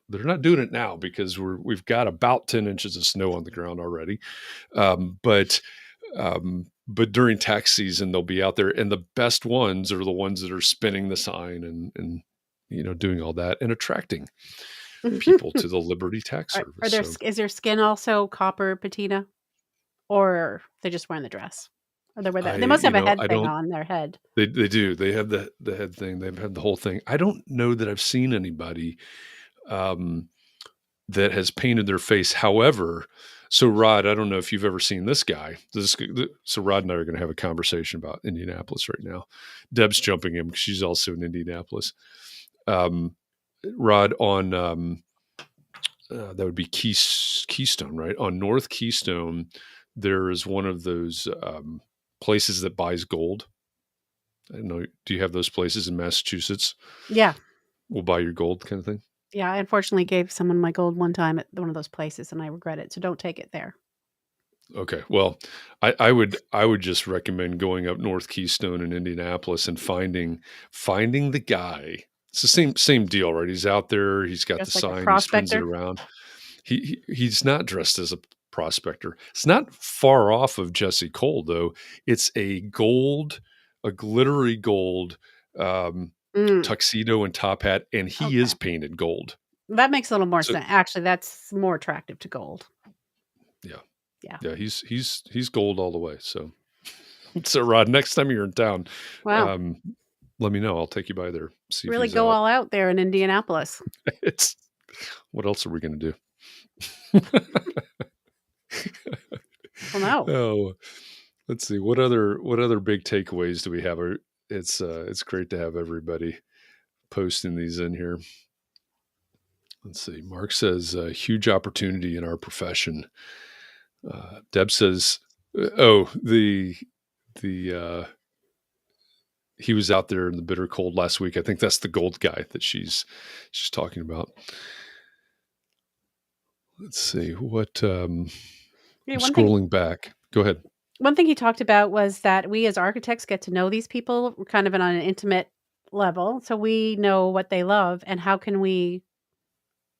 they're not doing it now because we've got about 10 inches of snow on the ground already. But during tax season, they'll be out there, and the best ones are the ones that are spinning the sign and doing all that and attracting people to the Liberty Tax Service. Is their skin also copper patina, or they just wearing the dress? Or they must have a head thing on their head. They do. They have the head thing. They've had the whole thing. I don't know that I've seen anybody that has painted their face. However, so Rod, I don't know if you've ever seen this guy. So Rod and I are going to have a conversation about Indianapolis right now. Deb's jumping in because she's also in Indianapolis. Rod, on that would be Keystone, right? On North Keystone, there is one of those places that buys gold. I don't know. Do you have those places in Massachusetts? Yeah. We'll buy your gold kind of thing. Yeah, I unfortunately gave someone my gold one time at one of those places, and I regret it. So don't take it there. Okay. Well, I would just recommend going up North Keystone in Indianapolis and finding the guy. It's the same deal, right? He's out there. He's got Just the like a sign. He spins it prospector? around. He's not dressed as a prospector. It's not far off of Jesse Cole, though. It's a glittery gold tuxedo and top hat, and he is painted gold. That makes a little more sense. Actually, that's more attractive to gold. Yeah. He's gold all the way. So Rod, next time you're in town, wow, let me know. I'll take you by there. See really if go all out there in Indianapolis. What else are we going to do? Well, no. Oh, let's see. What other big takeaways do we have? It's great to have everybody posting these in here. Let's see. Mark says huge opportunity in our profession. Deb says, he was out there in the bitter cold last week. I think that's the gold guy that she's talking about. Let's see what. I'm scrolling back. Go ahead. One thing he talked about was that we as architects get to know these people kind of on an intimate level, so we know what they love, and how can we?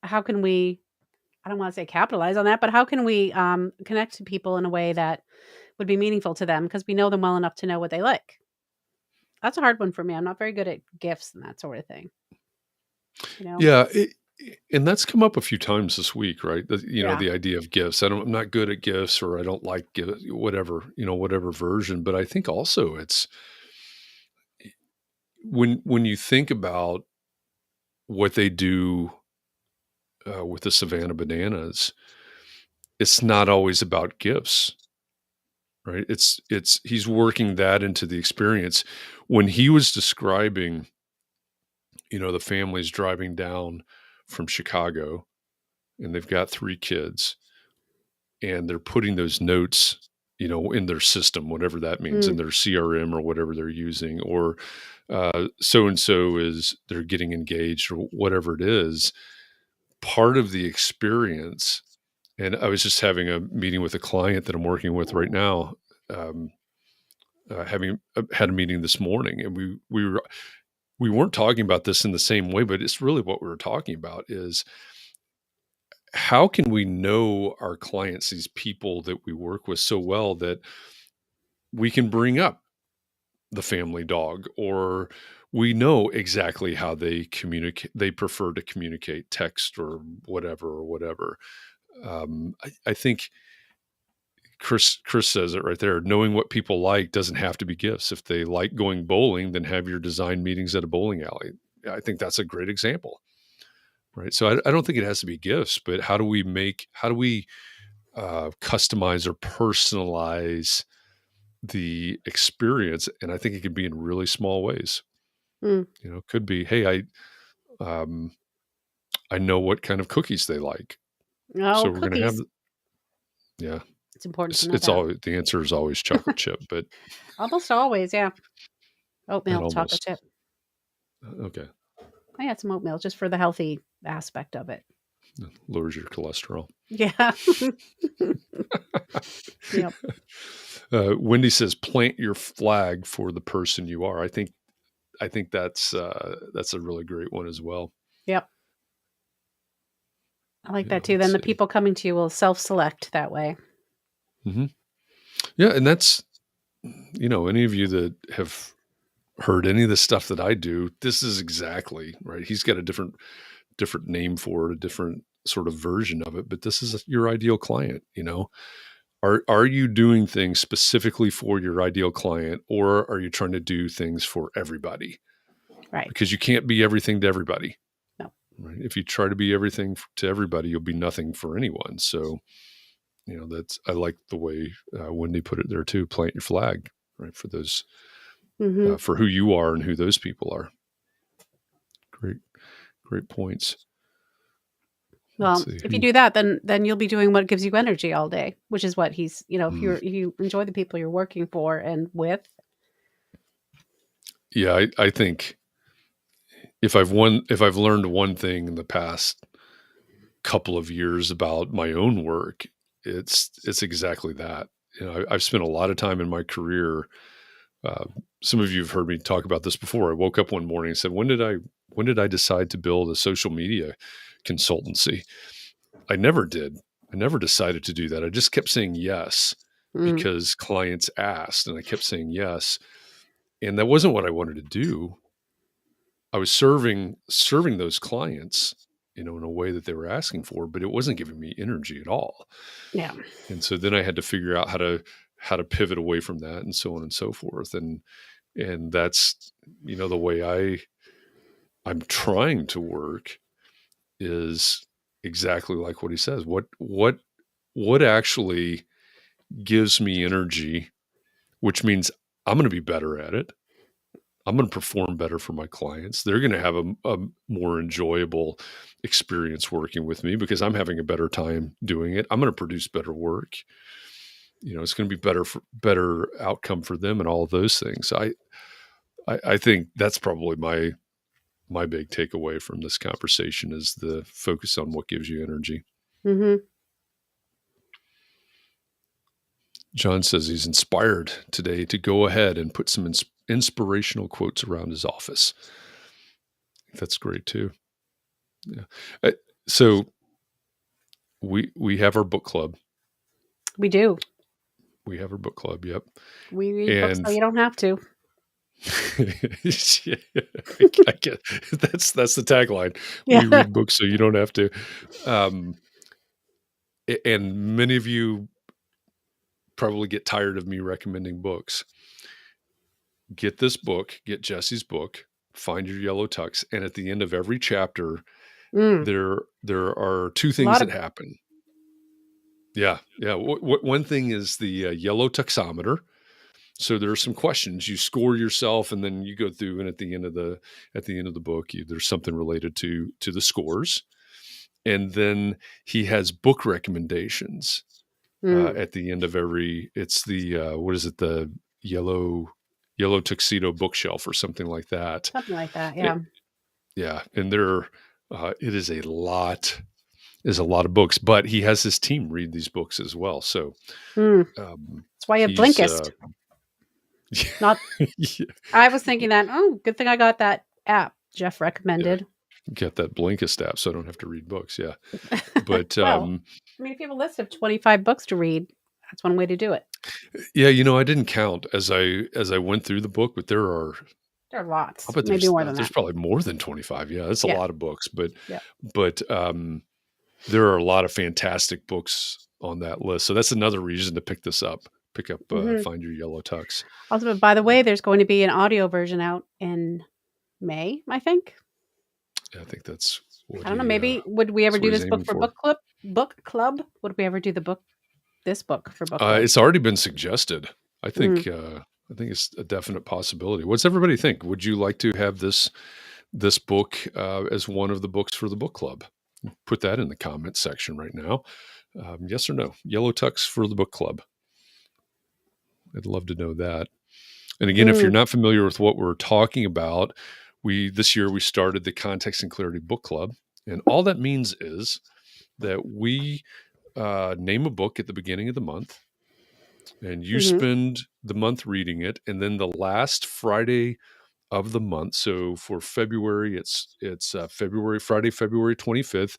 I don't want to say capitalize on that, but how can we connect to people in a way that would be meaningful to them because we know them well enough to know what they like? That's a hard one for me. I'm not very good at gifts and that sort of thing. Yeah, and that's come up a few times this week, right? The idea of gifts. I'm not good at gifts, or I don't like gifts, whatever version. But I think also it's when you think about what they do with the Savannah Bananas, it's not always about gifts, right? He's working that into the experience. When he was describing, the family's driving down from Chicago, and they've got 3 kids, and they're putting those notes, in their system, whatever that means, in their CRM or whatever they're using, or so-and-so they're getting engaged, or whatever it is. Part of the experience, and I was just having a meeting with a client that I'm working with right now, having had a meeting this morning, and we weren't talking about this in the same way, but it's really what we were talking about is how can we know our clients, these people that we work with so well, that we can bring up the family dog, or we know exactly how they communicate. They prefer to communicate text or whatever. I think Chris says it right there. Knowing what people like doesn't have to be gifts. If they like going bowling, then have your design meetings at a bowling alley. I think that's a great example, right? So I don't think it has to be gifts, but how do we customize or personalize the experience? And I think it can be in really small ways. Mm. It could be, hey, I know what kind of cookies they like, Oh, so we're going to have, cookies. yeah. It's important to know It's that. always, the answer is always chocolate chip, but Almost always, yeah. Oatmeal, not chocolate almost. chip. Okay. I had some oatmeal just for the healthy aspect of it. Lowers your cholesterol. Yeah. Yep. Wendy says, plant your flag for the person you are. I think that's a really great one as well. Yep. I like that too. Then the people coming to you will self-select that way. Mm-hmm. Yeah. And that's, any of you that have heard any of the stuff that I do, this is exactly right. He's got a different name for it, a different sort of version of it, but this is your ideal client. Are you doing things specifically for your ideal client, or are you trying to do things for everybody? Right. Because you can't be everything to everybody. No. Right? If you try to be everything to everybody, you'll be nothing for anyone. So, I like the way Wendy put it there too. Plant your flag, right, for those, for who you are and who those people are. Great points. Well, if you do that, then you'll be doing what gives you energy all day, which is what he's, if you enjoy the people you're working for and with. Yeah, I think if I've learned one thing in the past couple of years about my own work, it's exactly that. I've spent a lot of time in my career. Some of you have heard me talk about this before. I woke up one morning and said, when did I decide to build a social media consultancy? I never did. I never decided to do that. I just kept saying yes because clients asked, and I kept saying yes. And that wasn't what I wanted to do. I was serving those clients, in a way that they were asking for, but it wasn't giving me energy at all. Yeah. And so then I had to figure out how to pivot away from that, and so on and so forth. And that's, the way I'm trying to work is exactly like what he says. What actually gives me energy, which means I'm going to be better at it. I'm going to perform better for my clients. They're going to have a more enjoyable experience working with me because I'm having a better time doing it. I'm going to produce better work. It's going to be better outcome for them and all of those things. I think that's probably my big takeaway from this conversation is the focus on what gives you energy. Mm-hmm. John says he's inspired today to go ahead and put some inspirational quotes around his office. That's great too. Yeah. So we have our book club. We do. We have our book club. Yep. We read books so you don't have to. I get that's the tagline. Yeah. We read books so you don't have to. And many of you probably get tired of me recommending books. Get this book, get Jesse's book, Find Your Yellow Tux. And at the end of every chapter, there are two things that happen. Yeah. Yeah. One thing is the Yellow Tuxometer. So there are some questions you score yourself, and then you go through, and at the end of the book, there's something related to the scores. And then he has book recommendations at the end of every. It's the what is it? The Yellow Tuxedo bookshelf or something like that. Something like that, yeah. Yeah, and it is a lot. Is a lot of books, but he has his team read these books as well. So that's why you have Blinkist. Not. Yeah. I was thinking that. Oh, good thing I got that app Jeff recommended. Yeah. Get that Blinkist app, so I don't have to read books. Yeah, but well, if you have a list of 25 books to read, that's one way to do it. Yeah, I didn't count as I went through the book, but there are There are lots. I'll bet Maybe more than there's that. probably more than 25. Yeah, that's a Yeah. lot of books, but Yeah. There are a lot of fantastic books on that list. So that's another reason to pick this up. Pick up Find Your Yellow Tux. Also, by the way, there's going to be an audio version out in May, I think. I think that's what I don't know. Maybe would we ever do this book for book club? Would we ever do this book for book club? It's already been suggested. I think it's a definite possibility. What's everybody think? Would you like to have this book as one of the books for the book club? Put that in the comments section right now. Yes or no? Yellow Tux for the book club. I'd love to know that. And again, if you're not familiar with what we're talking about, this year we started the Context and Clarity Book Club. And all that means is that we name a book at the beginning of the month, and you spend the month reading it. And then the last Friday of the month, so for February, it's February 25th,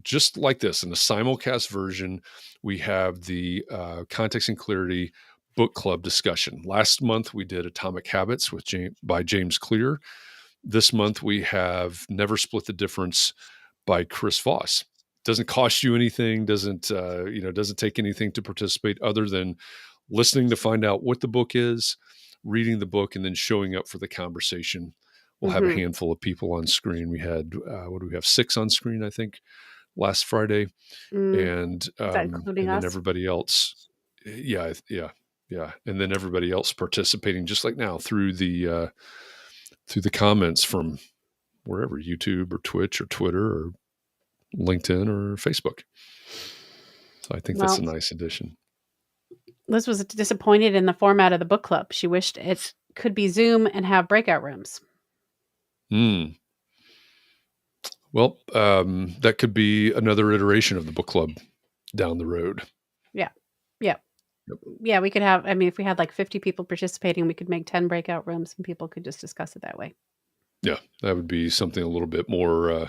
just like this in a simulcast version, we have the Context and Clarity Book Club discussion. Last month we did Atomic Habits by James Clear. This month we have Never Split the Difference by Chris Voss. Doesn't cost you anything, doesn't take anything to participate other than listening to find out what the book is, reading the book, and then showing up for the conversation. We'll have a handful of people on screen. We had, 6 on screen, I think, last Friday. And including us? Then everybody else. Yeah. And then everybody else participating just like now through the comments from wherever, YouTube or Twitch or Twitter or LinkedIn or Facebook. So I think that's a nice addition. Liz was disappointed in the format of the book club. She wished it could be Zoom and have breakout rooms. Well, that could be another iteration of the book club down the road. Yeah. Yeah, we could have, if we had like 50 people participating, we could make 10 breakout rooms and people could just discuss it that way. Yeah, that would be something a little bit more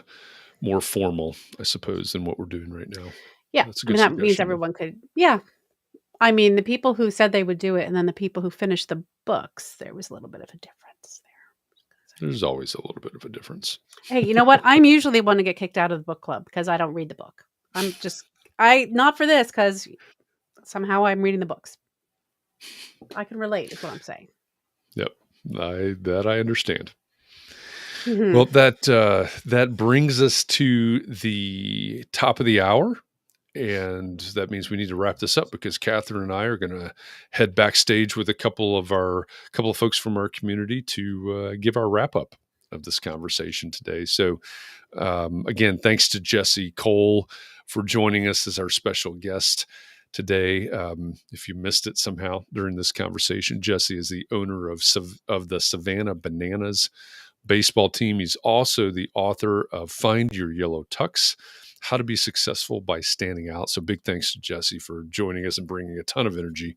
formal, I suppose, than what we're doing right now. Yeah, that's a good that means everyone could, the people who said they would do it and then the people who finished the books, there was a little bit of a difference there. There's always a little bit of a difference. Hey, you know what? I'm usually one to get kicked out of the book club because I don't read the book. Not for this, because somehow I'm reading the books. I can relate, is what I'm saying. Yep, I understand. Well, that brings us to the top of the hour. And that means we need to wrap this up because Katharine and I are going to head backstage with a couple of folks from our community to give our wrap up of this conversation today. So again, thanks to Jesse Cole for joining us as our special guest today. If you missed it somehow during this conversation, Jesse is the owner of the Savannah Bananas baseball team. He's also the author of Find Your Yellow Tux, How to Be Successful by Standing Out. So big thanks to Jesse for joining us and bringing a ton of energy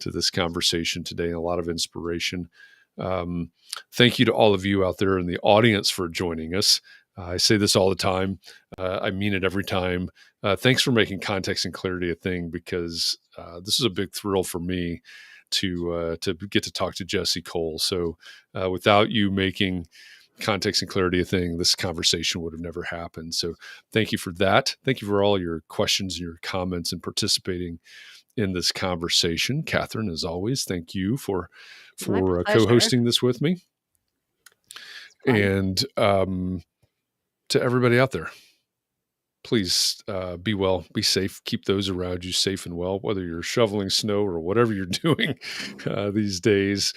to this conversation today and a lot of inspiration. Thank you to all of you out there in the audience for joining us. I say this all the time. I mean it every time. Thanks for making context and clarity a thing, because this is a big thrill for me to get to talk to Jesse Cole. So without you making context and clarity a thing, this conversation would have never happened. So thank you for that. Thank you for all your questions and your comments and participating in this conversation. Katharine, as always, thank you for co-hosting this with me. And to everybody out there, please be well, be safe, keep those around you safe and well, whether you're shoveling snow or whatever you're doing these days.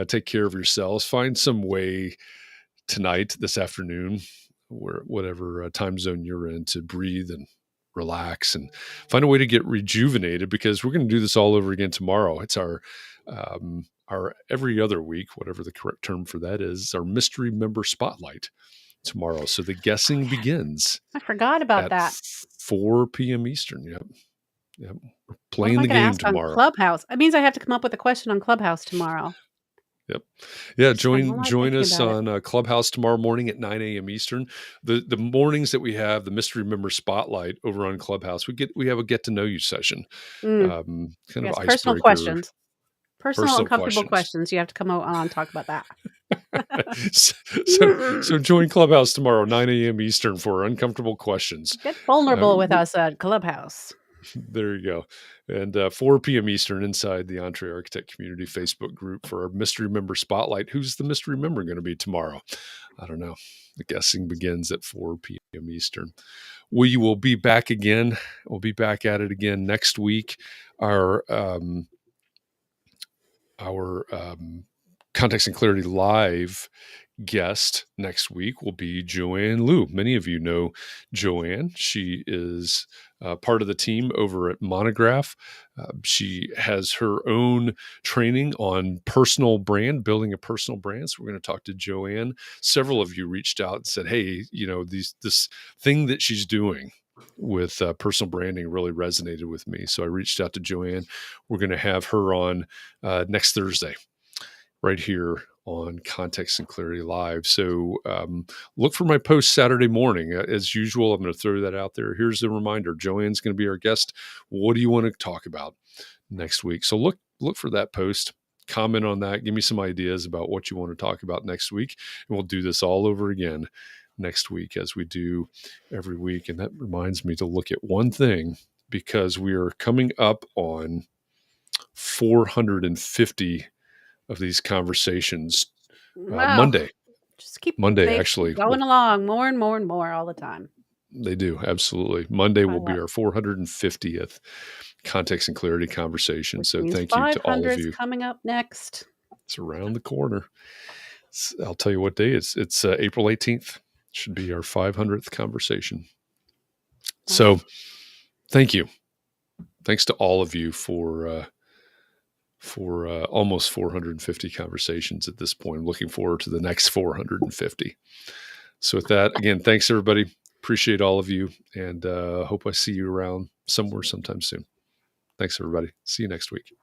Take care of yourselves. Find some way tonight, this afternoon, whatever time zone you're in, to breathe and relax and find a way to get rejuvenated, because we're going to do this all over again tomorrow. It's our every other week, whatever the correct term for that is, our mystery member spotlight tomorrow. So the guessing begins. I forgot about that. 4 p.m. Eastern. Yep. We're playing the game tomorrow. On Clubhouse. It means I have to come up with a question on Clubhouse tomorrow. Yep. Yeah. Join us on Clubhouse tomorrow morning at 9 a.m. Eastern. The mornings that we have the mystery member spotlight over on Clubhouse, we have a get to know you session. Kind of personal questions. Personal uncomfortable questions. You have to come on and talk about that. So join Clubhouse tomorrow, 9 a.m. Eastern, for uncomfortable questions. Get vulnerable with us at Clubhouse. There you go. And 4 p.m. Eastern inside the Entree Architect Community Facebook group for our Mystery Member Spotlight. Who's the Mystery Member going to be tomorrow? I don't know. The guessing begins at 4 p.m. Eastern. We will be back again. We'll be back at it again next week. Our Context and Clarity Live guest next week will be Joanne Liu. Many of you know Joanne. She is part of the team over at Monograph. She has her own training on personal brand, building a personal brand. So we're going to talk to Joanne. Several of you reached out and said, hey, this thing that she's doing with personal branding really resonated with me. So I reached out to Joanne. We're going to have her on next Thursday, right here on Context and Clarity Live. So look for my post Saturday morning. As usual, I'm going to throw that out there. Here's a reminder. Joanne's going to be our guest. What do you want to talk about next week? So look for that post. Comment on that. Give me some ideas about what you want to talk about next week. And we'll do this all over again next week as we do every week. And that reminds me to look at one thing, because we are coming up on 450 of these conversations. Wow. Monday. Just keep Monday, actually. Going along more and more and more all the time. They do, absolutely. Monday will be our 450th Context and Clarity conversation. So thank you to all of you. Coming up next. It's around the corner. I'll tell you what day it's April 18th. Should be our 500th conversation. So thank you. Thanks to all of you for almost 450 conversations at this point. I'm looking forward to the next 450. So with that, again, thanks everybody. Appreciate all of you, and hope I see you around somewhere sometime soon. Thanks everybody. See you next week.